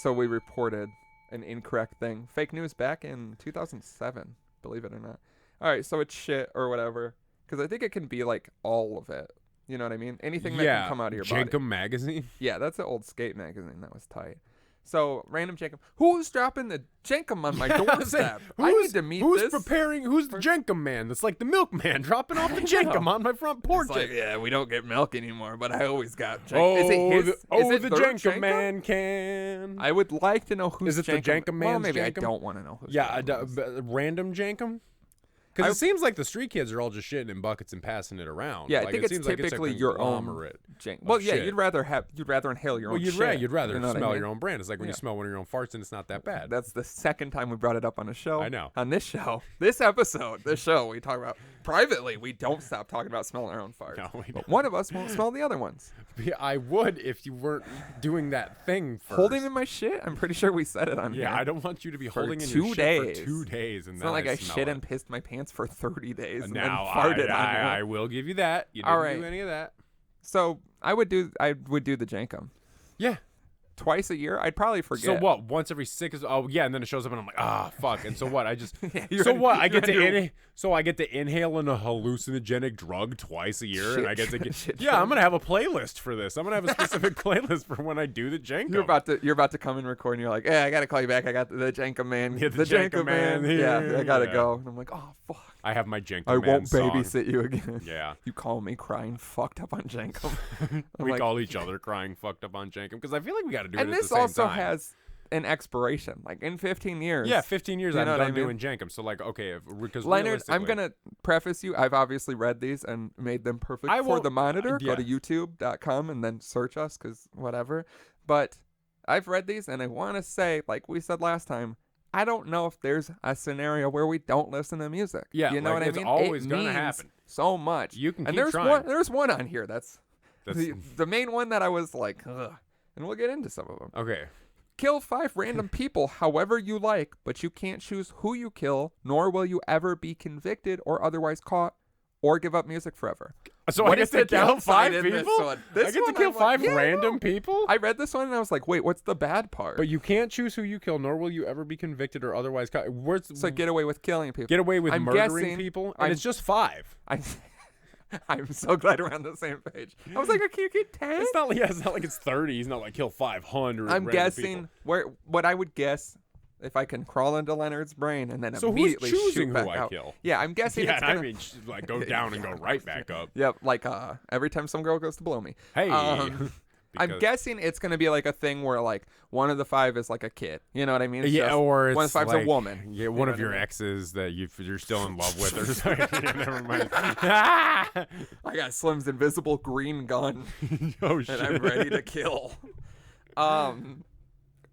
So we reported an incorrect thing. Fake news back in 2007, believe it or not. All right, so it's shit or whatever. Because I think it can be like all of it. You know what I mean? Anything that can come out of your body. Jankum magazine. Yeah, that's an old skate magazine. That was tight. So, random Jankum. Who's dropping the Jankum on my doorstep? I need to meet who's this. Who's the Jankum man? That's like the milkman dropping off the Jankum on my front porch. It's like, yeah, we don't get milk anymore, but I always got Jankum. Oh, is it his, is it the their Jankum man can. I would like to know who's Is it the Jankum man's Well, maybe I Jankum? don't want to know who's Yeah, Jankum is. random Jankum. Because it seems like the street kids are all just shitting in buckets and passing it around. Yeah, I like, think it it's seems like typically it's a your own conglomerate Jankum. of Well, yeah, shit. you'd rather inhale your own you'd shit. you'd rather You know what I smell mean? your own brand. It's like when you Yeah. smell one of your own farts and it's not that bad. That's the second time we brought it up on a show. I know. On this show, this show, we talk about privately. We don't stop talking about smelling our own farts. No, we But don't. one of us won't smell the other ones. I would if you weren't doing that thing first. Holding in my shit. I'm pretty sure we said it on here. Yeah, I don't want you to be For holding in 2 your days. shit for 2 days. And It's then not like I smell shit it. and pissed my pants for 30 days and Now then farted on I you. will give you that. You All didn't right. do any of that. So I would do the Jankum Yeah. twice a year. I'd probably forget. So what? Once every 6? Oh yeah, and then it shows up, and I'm like, fuck. And so what? I just. You're so on- what? I you're get on your- I get to inhale in a hallucinogenic drug twice a year, and I get to get. Shit Yeah, drug. I'm gonna have a playlist for this. I'm gonna have a specific playlist for when I do the Jankum. You're about to come and record, and you're like, "Yeah, I gotta call you back. I got the Jankum man. Yeah, the Jankum man Yeah, here. I gotta Yeah. go." And I'm like, "Oh fuck, I have my Jankum I man won't song. babysit you again." Yeah. You call me crying, fucked up on Jankum. I'm We like, call each other crying fucked up on Jankum because I feel like we got to do it and at this the same also time. has an expiration, like in 15 years. Yeah, 15 years You I'm know what done I mean? doing Jankum. So like, okay, because Leonard, I'm gonna preface you. I've obviously read these and made them perfect I for won't- the monitor. yeah. Go to youtube.com and then search us, because whatever. But I've read these, and I want to say, like we said last time, I don't know if there's a scenario where we don't listen to music. Yeah, you know like, what I it's mean. always It gonna means happen. so much. You can and keep there's trying. There's one on here that's That's the main one that I was like, ugh. And we'll get into some of them. okay. Kill 5 random people however you like, but you can't choose who you kill, nor will you ever be convicted or otherwise caught or give up music forever. So What I get is to the kill downside 5 in this people. one? I This get to one kill I'm like, 5 yeah, random no. people. I read this one and I was like, wait, what's the bad part? But you can't choose who you kill, nor will you ever be convicted or otherwise caught. So get away with killing people. Get away with I'm murdering guessing- people, and I'm- it's just 5. I'm so glad we're on the same page. I was like, can you get 10? It's not like it's not like it's 30. He's not like kill 500. I'm random guessing people. what I would guess, if I can crawl into Leonard's brain and then So who's immediately choosing shoot back who I out. kill? Yeah, I'm guessing Yeah, it's and I gonna. mean, like go down and go right back up. Yep, like every time some girl goes to blow me. Hey. I'm Because- guessing it's gonna be like a thing where like one of the 5 is like a kid. You know what I mean? It's Yeah, just or it's one of the 5's like, a woman. Yeah, You one know of what I your mean? exes that you're still in love with, or something. Yeah, never mind. I got Slim's invisible green gun Oh and shit! I'm ready to kill.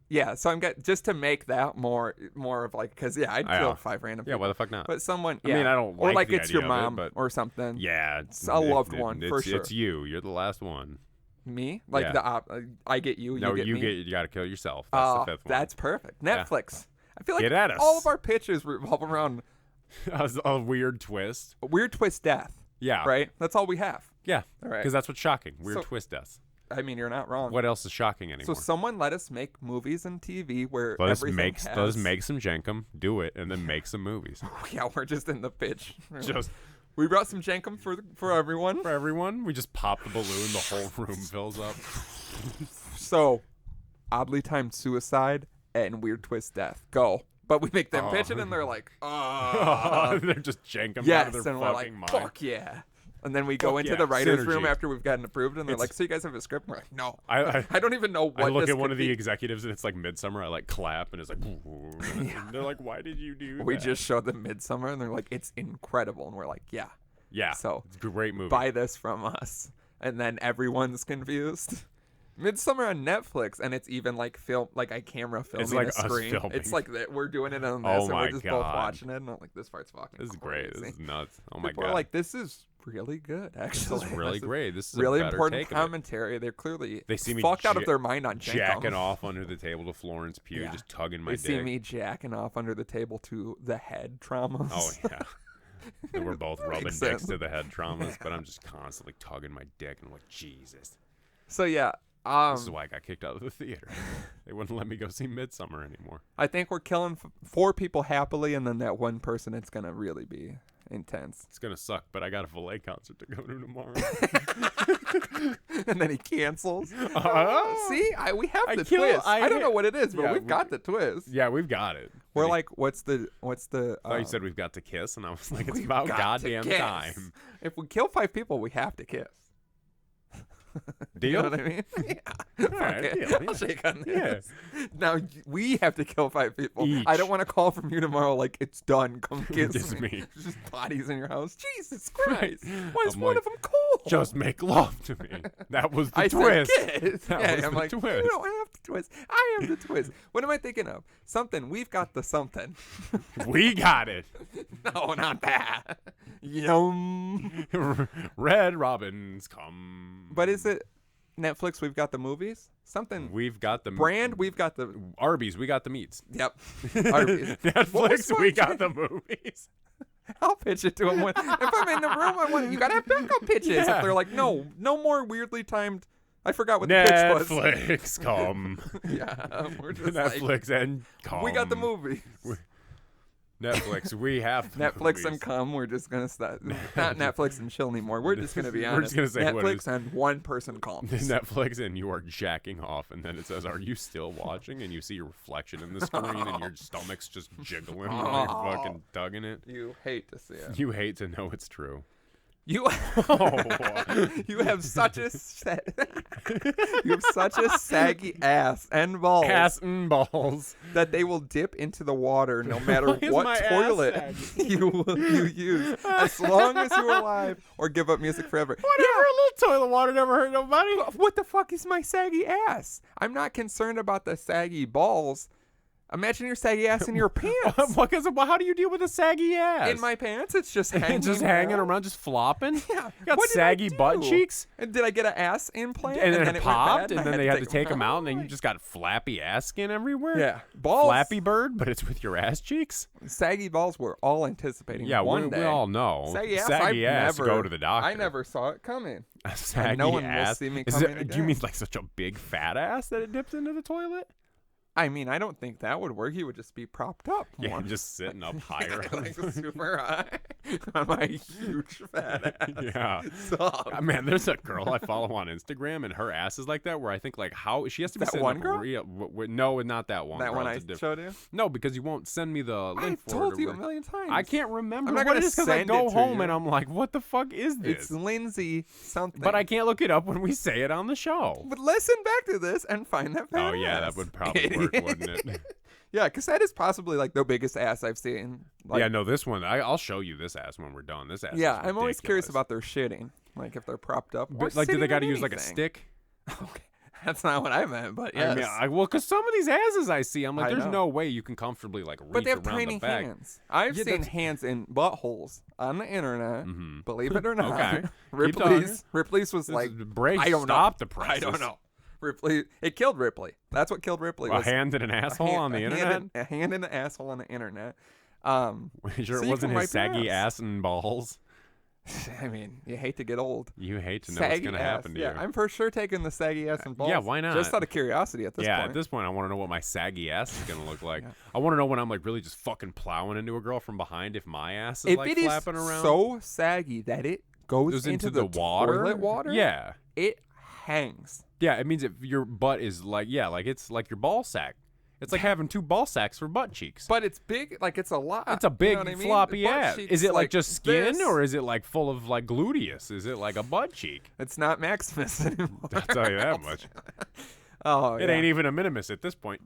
Yeah, so I'm just to make that more of like, because I'd I kill know. 5 random Yeah, people. why the fuck not? But someone, I mean, I don't or like like the it's your idea of it, mom but- or something. Yeah, it's a loved one, for sure. It's you. You're the last one. Me, like Yeah. I get you. No, you get me. you got to kill yourself. That's the 5th one. That's perfect. Netflix. I feel like Get at us. all of our pitches revolve around a weird twist. a weird twist death. Yeah. Right. That's all we have. Yeah, All right. because that's what's shocking. Weird So- twist deaths. I mean, you're not wrong. What else is shocking So anymore? someone let us make movies and TV where Let us everything make some Jenkum, do it, and then make some movies. Yeah, we're just in the pitch. Just We brought some Jenkum for everyone. for everyone, we just pop the balloon, the whole room fills up. So, oddly timed suicide and weird twist death. Go. But we make them pitch it, and they're like, They're just Jenkum out yes, of their and we're like, fucking mind. fuck yeah. And then we go into yeah, the writer's room synergy. after we've gotten approved, and they're It's- like, so you guys have a script? And we're like, no. I don't even know what I look this at one could of the be. executives and it's like Midsummer. I like clap and it's like, and they're like, why did you do We that? just showed them Midsummer, and they're like, it's incredible. And we're like, yeah. Yeah. So, it's a great movie. buy this from us. And then everyone's confused. Midsummer on Netflix, and it's even like a camera filming like a us screen. filming. It's like that we're doing it on this, Oh and my we're just both God. watching it, and I'm like, this part's fucking This is crazy. great. This is nuts. Oh my People God. are like, this is really good, actually. this is really great. This is really a better important take of it. commentary. They're clearly They see me fucked out of their mind on jacking Jenkum. off under the table to Florence Pugh, Yeah. just tugging my They see dick. me jacking off under the table to the head traumas. Oh yeah. And we're both rubbing Makes dicks sense. to the head traumas, but I'm just constantly tugging my dick and I'm like, Jesus. So yeah, This is why I got kicked out of the theater. They wouldn't let me go see Midsummer anymore. I think we're killing 4 people happily, and then that one person, it's gonna really be intense. It's gonna suck, but I got a Valet concert to go to tomorrow. And then he cancels. Oh. See, we have I the kill- twist. I I don't hit- know what it is, but Yeah, we've got the twist. Yeah, we've got it. We're And he- like, what's the? Oh, you said we've got to kiss, and I was like, it's We've about got to goddamn kiss. time. If we kill 5 people, we have to kiss. Deal? You know what I mean? Yeah. Fuck right, it. deal, I'll yeah. shake on Yeah. this. Now we have to kill 5 people. I Each. don't want to call from you tomorrow like it's done. Come kiss Kiss me. me. Just bodies in your house. Jesus Christ. Why is I'm one like, of them cold? Just make love to me. That was the I twist. said kiss. That Yeah, was I'm the like, twist. you don't have the twist. I am the twist. What am I thinking of? Something. We've got the something. We got it. No, not that. Yum. Red Robins come. But is it Netflix? We've got the movies. Something. We've got the Brand. We've got the. Arby's. We got the meats. Yep. Arby's. What was Netflix. We my- got the movies. I'll pitch it to them. If I'm in the room, I want you gotta have backup pitches. Yeah. If they're like, no more weirdly timed. I forgot what the pitch was. Netflix come. Yeah, we're just like, Netflix and come. we got the movie. Netflix. We have the Netflix movies. and come. We're just gonna start. Not Netflix and chill anymore. We're just gonna be We're honest. just gonna say what it Netflix is. and one person comes. Netflix and you are jacking off, and then it says, "Are you still watching?" And you see your reflection in the screen, and your stomach's just jiggling while you're fucking tugging it. You hate to see it. You hate to know it's true. You Oh, you have such a you have such a saggy ass and balls ass and balls. that they will dip into the water no matter is what my ass toilet you use, as long as you're alive or give up music forever. Whatever, a little toilet water never hurt nobody. What the fuck is my saggy ass? I'm not concerned about the saggy balls. Imagine your saggy ass in your pants. How do you deal with a saggy ass? In my pants, it's just hanging. just hanging around, just flopping. Yeah. You got What did I saggy butt do? cheeks, And did I get an ass implant? and then it it went popped, bad, and then they had to take them out, out? and then you just got flappy ass skin everywhere. Yeah, balls. Flappy Bird, but it's with your ass cheeks. Saggy balls. We're all anticipating. Yeah, one we day. all know. Saggy ass. I've never, go to the doctor. I never saw it coming. A saggy no one will ass. see me Is coming it, do you mean again. like such a big fat ass that it dips into the toilet? I mean, I don't think that would work. He would just be propped up Yeah, more. just sitting up higher. like super high on my huge fat ass. Yeah. Sup? Man, there's a girl I follow on Instagram, and her ass is like that. Where I think like how she has to be That sitting one up girl? no, not that one. That girl. one It's I a diff- showed you. No, because you won't send me the I link for told it. you or- a million times. I can't remember I'm not what gonna it is because I send go it to home you. and I'm like, what the fuck is this? It's Lindsay something. But I can't look it up when we say it on the show. But listen back to this and find that fat Oh yeah, ass. that would probably work, wouldn't it? Yeah, because that is possibly like the biggest ass I've seen. Like, Yeah, no, this one I'll show you this ass when we're done. This ass. yeah, is I'm always curious ridiculous. about their shitting. Like if they're propped up. Or But, like, do they sitting got to on use like a anything. stick? Okay, that's not what I meant. But yes. I mean, well, because some of these asses I see, I'm like, I there's know. no way you can comfortably like reach But they have around tiny the back. hands. I've Yeah, seen that's- hands in buttholes on the internet. Mhm. Believe it or not. Okay. Keep talking. Ripley's was This like, is- break, I don't stop know. the presses. I don't know. Ripley, it killed Ripley. That's what killed Ripley. A Was hand in an asshole on the internet. A hand in the asshole on the internet. Sure, So it you wasn't can his wipe your saggy ass. ass and balls. I mean, you hate to get old. You hate to know what's going to happen to yeah, you. I'm for sure taking the saggy ass and balls. Yeah, why not? Just out of curiosity at this yeah, point. at this point, I want to know what my saggy ass is going to look like. Yeah. I want to know when I'm like really just fucking plowing into a girl from behind if my ass is if like it is flapping around. so saggy that it goes into the water. toilet water, Yeah. it hangs. Yeah, it means if your butt is like, like it's like your ball sack. It's like having 2 ball sacks for butt cheeks. But it's big, like it's a lot. It's a big you know what I mean? floppy Butt ass. cheeks Is it like just skin this. or is it like full of like gluteus? Is it like a butt cheek? It's not Maximus anymore. I'll tell you that much. Oh, It ain't even a minimus at this point.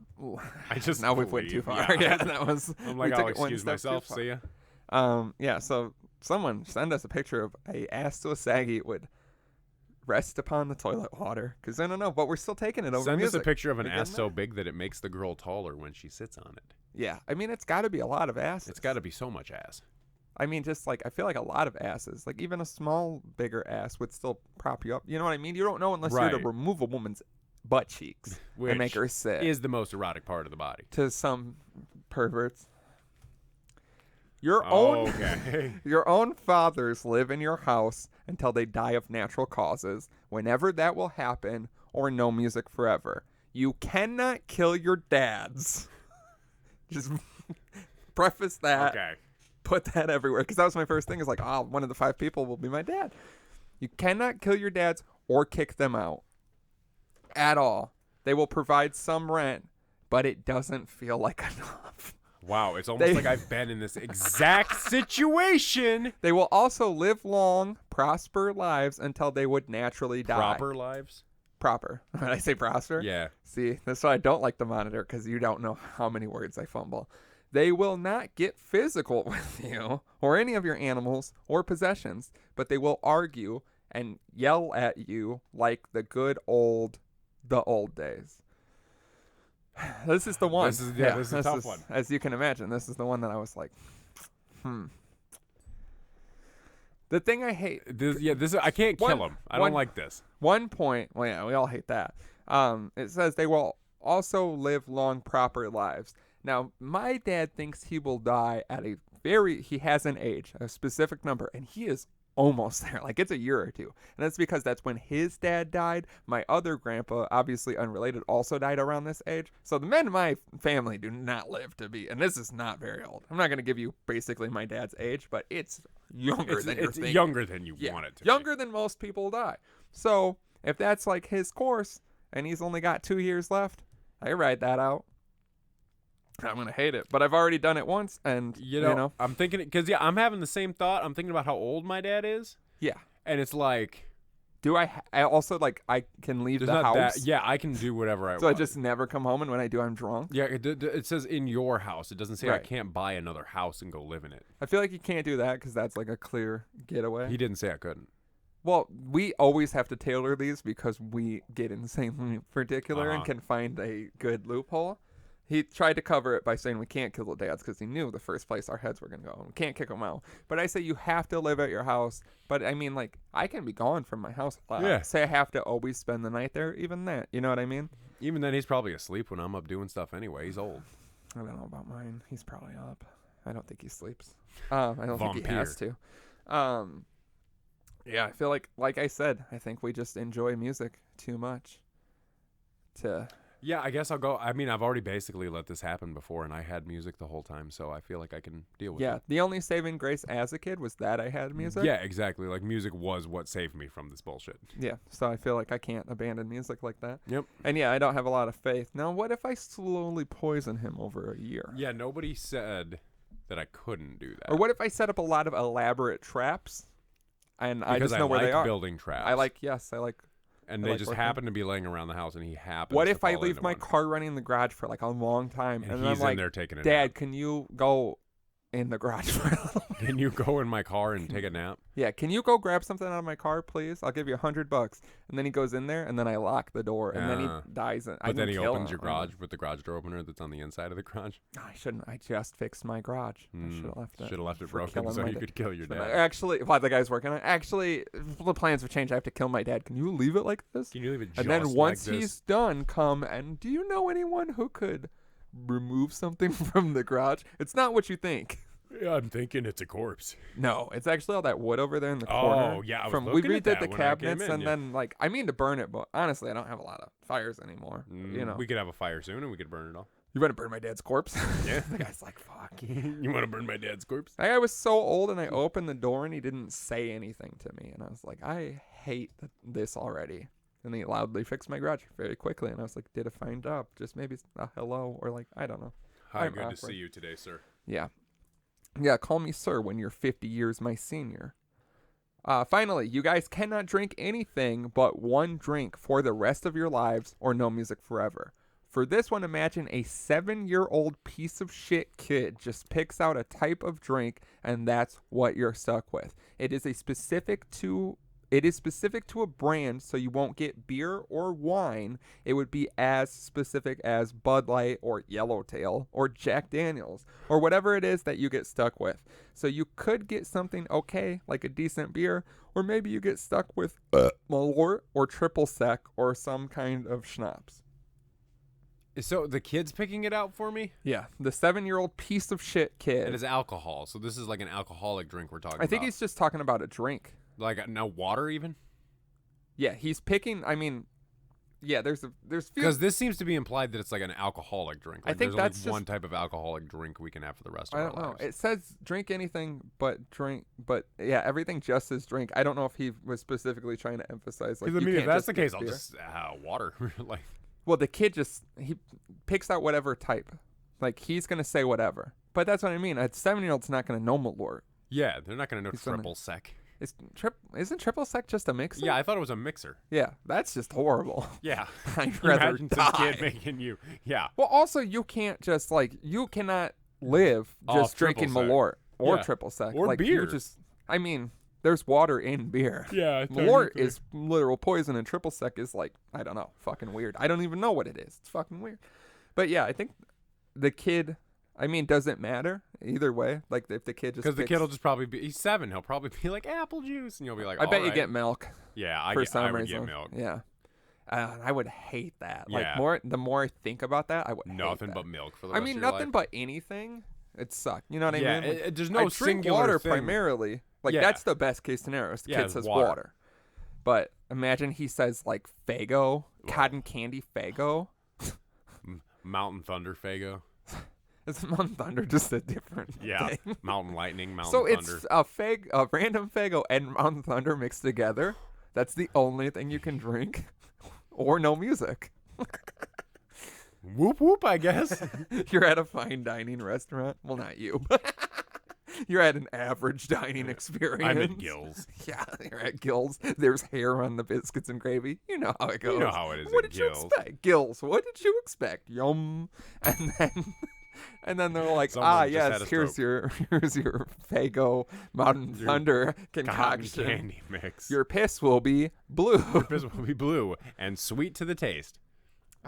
I just now we've went too far. Yeah, that was. I'm we like, took I'll it one excuse step myself. too far. See ya. Yeah. So someone send us a picture of a ass so saggy it would rest upon the toilet water. Because I don't know, but we're still taking it over Send music. us a picture of an We're ass getting so there. big that it makes the girl taller when she sits on it. Yeah, I mean, it's got to be a lot of asses. It's got to be so much ass. I mean, just like I feel like a lot of asses, like even a small, bigger ass would still prop you up. You know what I mean? You don't know unless you're Right. to remove a woman's butt cheeks and make Which her sit. is the most erotic part of the body. To some perverts. Your own Okay. your own fathers live in your house until they die of natural causes, whenever that will happen, or no music forever. You cannot kill your dads. Just preface that. Okay. Put that everywhere, because that was my first thing, is like, oh, one of the 5 people will be my dad. You cannot kill your dads or kick them out at all. They will provide some rent, but it doesn't feel like enough. Wow, it's almost like I've been in this exact situation. They will also live long, prosper lives until they would naturally die. Proper lives? Proper. When I say prosper? Yeah. See, that's why I don't like to monitor, because you don't know how many words I fumble. They will not get physical with you or any of your animals or possessions, but they will argue and yell at you like the old days. This is the one. This is a tough one. As you can imagine, this is the one that I was like, The thing I hate. I can't kill him. I don't like this. One point. Well, yeah, we all hate that. It says they will also live long, proper lives. Now, my dad thinks he will die at he has an age, a specific number, and he is almost there. Like, it's a year or two. And that's because that's when his dad died. My other grandpa, obviously unrelated, also died around this age. So the men in my family do not live to be, and this is not very old. I'm not going to give you basically my dad's age, but it's younger than you're thinking. Younger than you want it to be. Younger than most people die. So if that's like his course, and he's only got 2 years left, I ride that out. I'm going to hate it. But I've already done it once, and, you know. I'm thinking, because, I'm having the same thought. I'm thinking about how old my dad is. Yeah. And it's like. Do I also, like, I can leave the house? I can do whatever I want. So I just never come home, and when I do, I'm drunk? Yeah, it says in your house. It doesn't say I Right. can't buy another house and go live in it. I feel like you can't do that, because that's, like, a clear getaway. He didn't say I couldn't. Well, we always have to tailor these because we get insanely particular and can find a good loophole. He tried to cover it by saying we can't kill the dads because he knew the first place our heads were going to go. We can't kick them out. But I say you have to live at your house. But, I mean, like, I can be gone from my house a lot. Yeah. Say I have to always spend the night there, even that. You know what I mean? Even then, he's probably asleep when I'm up doing stuff anyway. He's old. I don't know about mine. He's probably up. I don't think he sleeps. I don't think he has to. Yeah, I feel like I said, I think we just enjoy music too much to... Yeah, I guess I'll go. I mean, I've already basically let this happen before, and I had music the whole time, so I feel like I can deal with it. Yeah, the only saving grace as a kid was that I had music. Yeah, exactly. Like, music was what saved me from this bullshit. Yeah, so I feel like I can't abandon music like that. Yep. And yeah, I don't have a lot of faith. Now, what if I slowly poison him over a year? Yeah, nobody said that I couldn't do that. Or what if I set up a lot of elaborate traps, and I Because just know where they are? building traps. I like And I they like just working. happen to be laying around the house, and he happens. What to if I fall leave into my one. car running in the garage for like a long time, And then he's I'm like, in there taking a Dad, nap. can you go in the garage for a little bit? Can you go in my car and take a nap? Yeah, can you go grab something out of my car, please? I'll give you $100. And then he goes in there, and then I lock the door, and then he dies. But then he opens your garage with the garage door opener that's on the inside of the garage. I shouldn't. I just fixed my garage. I should have left it. Should have left it for broken killing so my you dad. could kill your dad. Actually, while the guy's working on it, actually, the plans have changed. I have to kill my dad. Can you leave it like this? Can you leave it just And then once like this? he's done, come and do you know anyone who could remove something from the garage? It's not what you think. Yeah, I'm thinking it's a corpse. No, it's actually all that wood over there in the corner. Oh, yeah, I was we looking at redid that the when I came cabinets, in, and yeah. then like I mean to burn it, but honestly, I don't have a lot of fires anymore. You know, We could have a fire soon, and we could burn it all. you want to burn my dad's corpse? Yeah. The guy's like, fuck. You want to burn my dad's corpse? That guy was so old, and I opened the door, and he didn't say anything to me, and I was like, I hate this already. And he loudly fixed my garage very quickly, and I was like, did a fine job. Just maybe a hello, or like, I don't know. Hi, I'm good to awkward. see you today, sir. Yeah. Yeah, call me sir when you're 50 years my senior. Finally, you guys cannot drink anything but one drink for the rest of your lives or no music forever. For this one, imagine a 7-year-old piece of shit kid just picks out a type of drink and that's what you're stuck with. It is specific to a brand, so you won't get beer or wine. It would be as specific as Bud Light or Yellowtail or Jack Daniels or whatever it is that you get stuck with. So you could get something okay, like a decent beer, or maybe you get stuck with Malort or Triple Sec or some kind of schnapps. So the kid's picking it out for me? Yeah, the 7-year-old piece of shit kid. It is alcohol, so this is like an alcoholic drink we're talking about. I think he's just talking about a drink. Like, no water even? Yeah, he's picking, I mean, yeah, there's Because this seems to be implied that it's like an alcoholic drink. Like, I think there's that's only just- one type of alcoholic drink we can have for the rest of I our don't know. lives. It says drink anything but yeah, everything just says drink. I don't know if he was specifically trying to emphasize like. Because I mean, you if can't that's the get case, I'll beer. just water. Like, Well, the kid he picks out whatever type, like he's gonna say whatever. But that's what I mean. A 7-year-old's not gonna know Malort. yeah, they're not gonna know He's gonna- triple sec. Isn't Triple Sec just a mixer? Yeah, I thought it was a mixer. Yeah, that's just horrible. Yeah, I'd rather imagine some die. kid making you. Yeah, Well, also you can't just you cannot live Off just drinking Triple Sec. Malort or Yeah. Triple Sec Or like beer. I mean, there's water in beer. yeah. Malort is literal poison, and Triple Sec is like, I don't know, fucking weird. I don't even know what it is. It's fucking weird. But yeah, I think the kid, I mean, does it matter either way? Like if the kid just because the picks- kid will just probably be. He's 7. He'll probably be like apple juice, and you'll be like, I bet "All you right." get milk Yeah, for I some would reason. get milk. Yeah. I would hate that. Like Yeah. the more I think about that, I would hate Nothing that. but milk for the I rest mean, of your nothing life. but anything. It sucked. You know what Yeah, I mean? Like, there's I no drink singular water thing. primarily. Like Yeah. that's the best case scenario. Is the Yeah, kid it's says water. water. But imagine he says like Faygo, cotton candy Faygo. Mountain Thunder Faygo. Is Mountain Thunder just a different Yeah, thing? Mountain Lightning, Mountain So Thunder. it's a random Faygo and Mountain Thunder mixed together. That's the only thing you can drink, or no music. Whoop whoop, I guess. You're at a fine dining restaurant. Well, not you. You're at an average dining experience. I'm at Gills. Yeah, you're at Gills. There's hair on the biscuits and gravy. You know how it goes. You know how it is What at did you Gills. expect? Gills, what did you expect? Yum. And then they're like, Someone just yes, had a here's your Faygo Mountain Your Thunder Cotton concoction. candy mix. Your piss will be blue. This will be blue and sweet to the taste.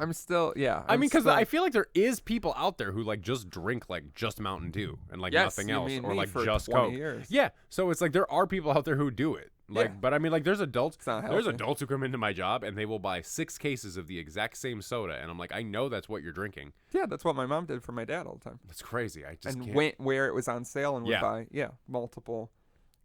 I'm still, yeah. I I'm mean, because still- I feel like there is people out there who like just drink like just Mountain Dew and like Yes, nothing you else, mean or me like for just 20 Coke. years. Yeah, so it's like there are people out there who do it. Like, Yeah. but I mean, like there's adults. not There's healthy. adults who come into my job and they will buy 6 cases of the exact same soda, and I'm like, I know that's what you're drinking. Yeah, that's what my mom did for my dad all the time. That's crazy. I just And can't. went where it was on sale and would Yeah. buy, multiple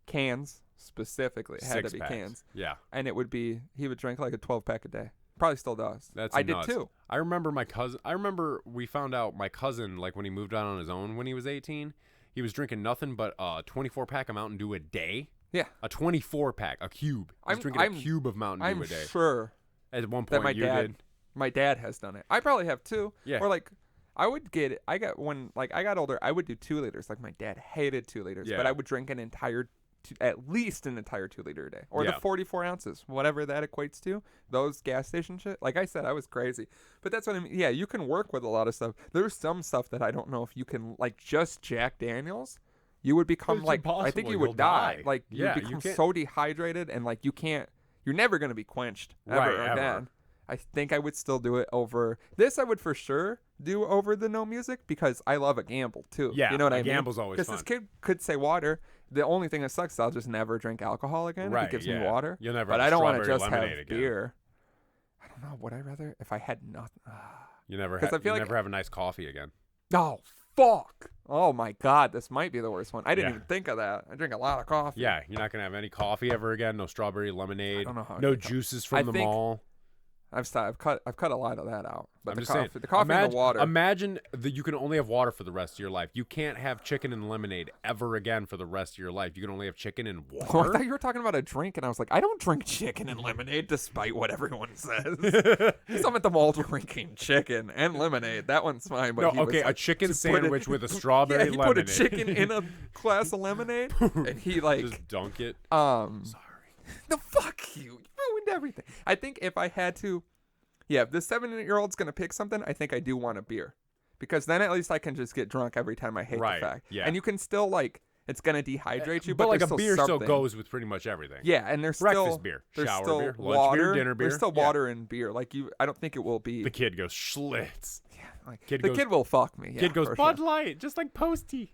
cans specifically. It had to be 6-packs. cans. Yeah, And it would be, he would drink like a 12-pack a day. Probably still does. that's I nuts. did too. I remember my cousin. I remember we found out my cousin, like when he moved out on his own when he was 18, he was drinking nothing but a 24-pack of Mountain Dew a day. Yeah. A 24-pack, a cube. He was drinking a cube of Mountain Dew I'm a day. sure At one that point, you did. my dad has done it. I probably have too. Yeah. Or like, I would get it. I got older, I would do 2 liters. Like my dad hated 2 liters, Yeah. but I would drink at least an entire 2 liter a day, or the Yeah. 44 ounces, whatever that equates to. Those gas station shit. Like I said, I was crazy, but that's what I mean. Yeah, you can work with a lot of stuff. There's some stuff that I don't know if you can, like just Jack Daniels. You would become It's like, I think impossible. you would You'll die. die. Like you Yeah, would you become can't- so dehydrated, and like you're never gonna be quenched ever Right, ever. again. I think I would still do it over this. I would for sure do over the no music because I love a gamble too. Yeah, you know what a I mean? gamble's always Because fun. this kid could say water. The only thing that sucks is I'll just never drink alcohol again if Right, he gives yeah. me water. You'll never But have I don't want to strawberry just have lemonade again. beer. I don't know. Would I rather if I had nothing? You never 'Cause I feel like- never have a nice coffee again. Oh, fuck. Oh, my God. This might be the worst one. I didn't Yeah. even think of that. I drink a lot of coffee. Yeah, you're not gonna have any coffee ever again. No strawberry lemonade. I don't know how I No drink juices I from the think- mall. I've cut a lot of that out. But I'm the just coffee, saying. the coffee and the water. Imagine that you can only have water for the rest of your life. You can't have chicken and lemonade ever again for the rest of your life. You can only have chicken and Oh, I water. thought you were talking about a drink, and I was like, I don't drink chicken and lemonade, despite what everyone says. I'm at the mall drinking chicken and lemonade. That one's fine. But No, he was okay, a like, chicken just put it- sandwich with a strawberry yeah, he lemonade. put a chicken in a glass of lemonade, and he Just dunk it. Sorry. Sorry. No, fuck you. You ruined everything. I think if I had to, if this 7-year-old's gonna pick something, I think I do want a beer, because then at least I can just get drunk every time I hate Right, the fact. yeah. And you can still it's gonna dehydrate you, But like there's a beer something. still goes with pretty much everything. Yeah, and there's Breakfast still beer, there's shower still beer, lunch water, beer, dinner beer. There's still Yeah. water and beer. Like I don't think it will be. The kid goes Schlitz. The goes- kid will fuck me. Yeah, Kid goes for Bud sure. Light, just like Posty.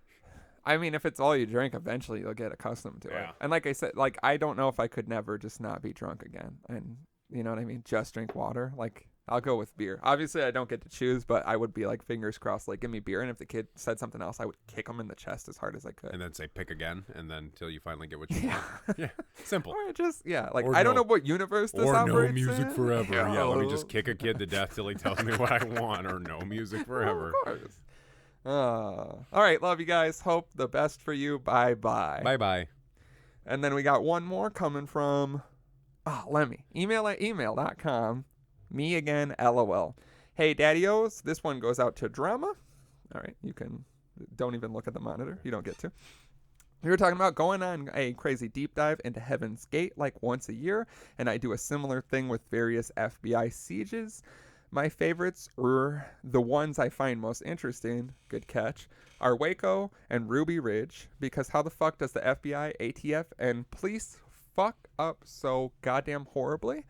I mean, if it's all you drink, eventually you'll get accustomed to it. Yeah. And like I said, I don't know if I could never just not be drunk again. And you know what I mean? Just drink water. I'll go with beer. Obviously, I don't get to choose, but I would be fingers crossed, give me beer. And if the kid said something else, I would kick him in the chest as hard as I could. And then say pick again, and then till you finally get what you want. Yeah, simple. Or just, Or I don't no- know what universe this Or no operates music in. forever. Yeah, let me just Oh. kick a kid to death till he tells me what I want, or no music forever. Of course. All right, love you guys. Hope the best for you. Bye-bye. Bye bye. And then we got one more coming from Lemmy. Email at email.com. Me again, LOL. Hey, daddy-os. This one goes out to Drama. All right, don't even look at the monitor. You don't get to. We were talking about going on a crazy deep dive into Heaven's Gate once a year, and I do a similar thing with various FBI sieges. My favorites, or the ones I find most interesting, good catch, are Waco and Ruby Ridge, because how the fuck does the FBI, ATF, and police fuck up so goddamn horribly?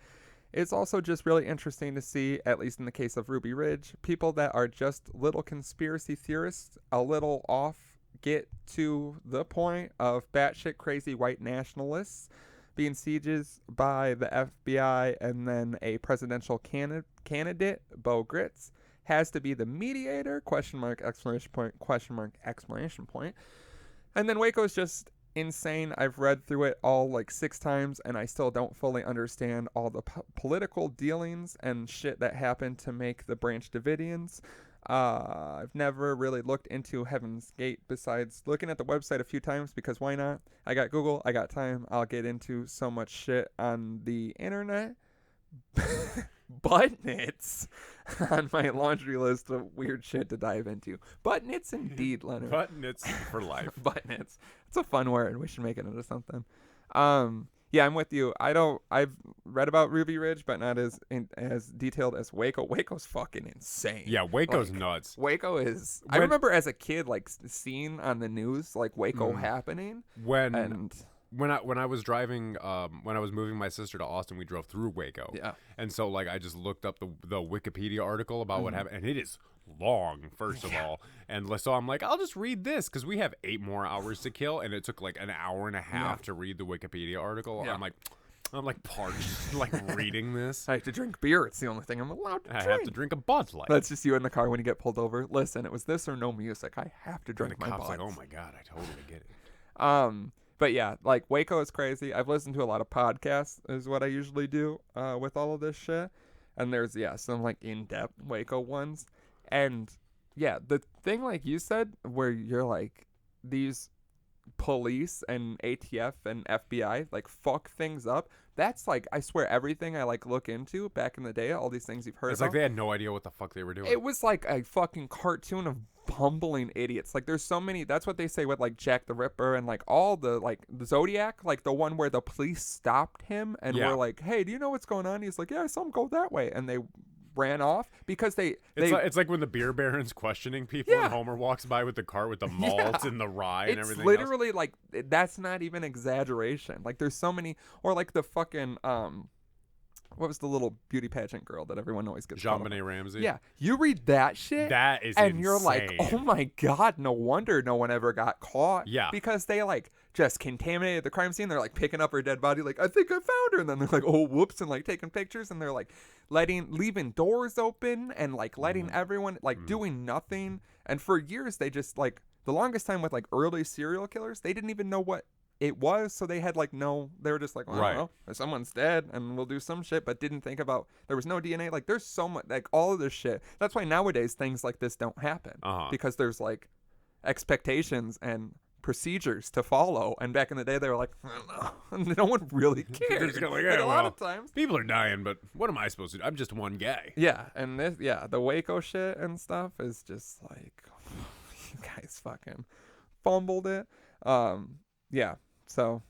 It's also just really interesting to see, at least in the case of Ruby Ridge, people that are just little conspiracy theorists, a little off, get to the point of batshit crazy white nationalists being sieges by the FBI, and then a presidential candidate, Bo Gritz, has to be the mediator, exclamation point. And then Waco's just insane. I've read through it all 6 times, and I still don't fully understand all the political dealings and shit that happened to make the Branch Davidians. I've never really looked into Heaven's Gate besides looking at the website a few times, because why not? I got Google, I got time. I'll get into so much shit on the internet. Butt knits on my laundry list of weird shit to dive into. Butt knits indeed, Leonard. Button it's for life. Butt knits. It's a fun word. We should make it into something. Yeah, I'm with you. I've read about Ruby Ridge, but not as detailed as Waco. Waco's fucking insane. Yeah, Waco's nuts. Waco is. I remember as a kid, seeing on the news Waco happening. When I was driving, when I was moving my sister to Austin, we drove through Waco. Yeah. And so I just looked up the Wikipedia article about what happened, and it is long, first of all. And so I'm like, I'll just read this, because we have 8 more hours to kill, and it took an hour and a half to read the Wikipedia article. Yeah. I'm parched, reading this. I have to drink beer. It's the only thing I'm allowed to I drink. have to drink a Bud Light. That's just you in the car when you get pulled over. Listen, it was this or no music. I have to And drink the my cop's Buds. like, oh my God, I totally get it. But yeah, Waco is crazy. I've listened to a lot of podcasts is what I usually do with all of this shit. And there's, some in-depth Waco ones. And yeah, the thing you said where you're these police and ATF and FBI fuck things up. That's I swear everything I look into back in the day, all these things you've heard It's about. they had no idea what the fuck they were doing. It was a fucking cartoon of bumbling idiots. There's so many. That's what they say with Jack the Ripper and all the the Zodiac, the one where the police stopped him and were like, hey, do you know what's going on? He's like, yeah, I saw him go that way, and they ran off because it's like when the beer baron's questioning people Yeah. and Homer walks by with the cart with the malt and the rye and it's everything literally that's not even exaggeration. There's so many, or the fucking what was the little beauty pageant girl that everyone always gets called? Jean-Benet Ramsey. Yeah, you read that shit. That is and you're like, insane. oh my god, no wonder no one ever got caught. Yeah. Because they like just contaminated the crime scene. They're like picking up her dead body, like, I think I found her, and then they're like, oh whoops, and like taking pictures, and they're like leaving doors open and like letting everyone like doing nothing. And for years they just like the longest time with like early serial killers, they didn't even know what it was, so they had like they were just like, well, I don't know, someone's dead and we'll do some shit, but didn't think about there was no DNA. Like there's so much, like all of this shit. That's why nowadays things like this don't happen, because there's like expectations and procedures to follow, and back in the day they were like, I don't know, and no one really cared. They're just gonna, like, Like, yeah, a lot well, of times people are dying, but what am I supposed to do? I'm just one guy. and the Waco shit and stuff is just like, you guys fucking fumbled it. So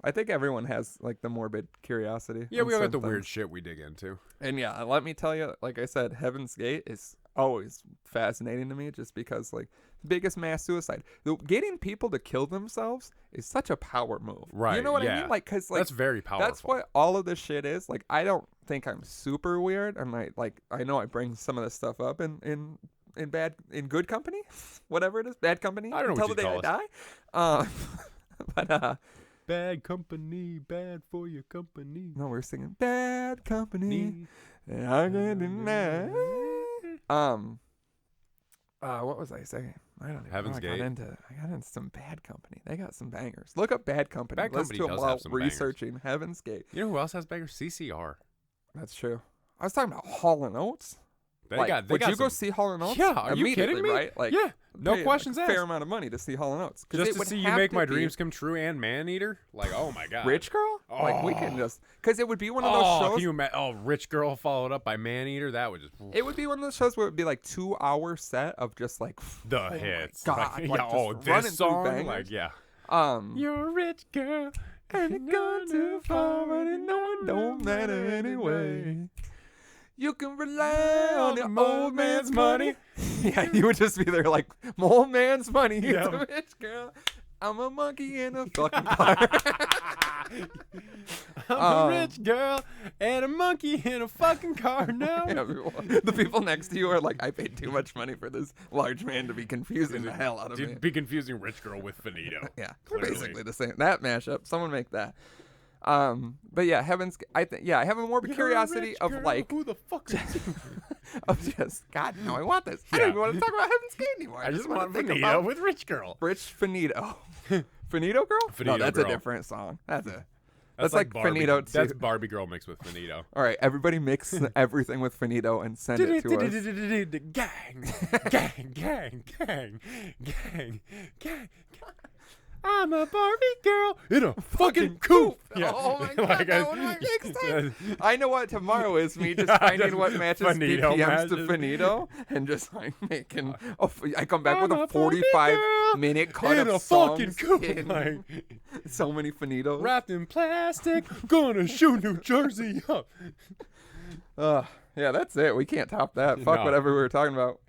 I think everyone has like the morbid curiosity. Yeah, on we all got certain the weird things. shit we dig into. And yeah, let me tell you, like I said, Heaven's Gate is always fascinating to me, just because like biggest mass suicide, getting people to kill themselves is such a power move. Right, You know what I yeah. mean? Like, cause like That's very powerful. that's what all of this shit is. Like, I don't think I'm super weird, and I know I bring some of this stuff up in good company, whatever it is, bad company. I don't know until what the you day call I die. But Bad company, bad for your company. no, we're singing bad company. And I can't deny. What was I saying? I don't even Heaven's know. Gate. I got into some Bad Company. They got some bangers. Look up Bad Company. Bad Listen Company to them does while have some bangers. researching Heaven's Gate. You know who else has bangers? CCR. That's true. I was talking about Hall & Oates. They Like, got. They would got you go some, see Hall & Oates? Yeah, are you kidding Immediately, me? Right? Like, Yeah, no pay, questions like, a fair asked. amount of money to see Hall & Oates. 'Cause Just it to would see you have make to my be dreams come true and Maneater? Like, oh my god. Rich Girl? Like, we can just... Because it would be one of those Oh, shows... can you imagine? Oh, Rich Girl followed up by Maneater? That would just... It would be one of those shows where it would be like 2-hour set of just like... the oh my hits. God, Like, like, yeah, oh, just running this through song? bangers. Like, yeah. You're a rich girl, and you're gone too far, but it don't matter anyway. You can rely on your old man's money. Yeah, you would just be there like, my old man's money. He's Yeah. a rich girl. I'm a monkey in a fucking car. I'm a rich girl and a monkey in a fucking car now. Everyone, the people next to you are like, I paid too much money for this large man to be confusing the hell out of me. Dude, be confusing Rich Girl with Finito. Yeah, they're Clearly. basically the same. That mashup, someone make that. But yeah, I have a morbid curiosity Rich of girl, like, who the fuck is of just, God, no, I want this. I don't even want to talk about Heaven's Gate anymore. I just wanna want think Finito about with Rich Girl. Rich Finito. Finito Girl? Finito No, that's Girl. a different song. That's like Barbie, Finito too. That's Barbie Girl mixed with Finito. All right, everybody mix everything with Finito and send it to us. Gang, gang, gang, gang, gang, gang. I'm a Barbie girl in a fucking coupe. Yeah. Oh my God, Like, that one might make sense. I know what tomorrow is. Me just finding what matches Finito BPMs to matches. Finito and just like making. I come back I'm with a a Barbie 45-minute cut in of a fucking songs coupe. in Like, so many Finitos. wrapped in plastic, gonna shoot New Jersey up. Yeah, that's it. We can't top that. Fuck No. whatever we were talking about.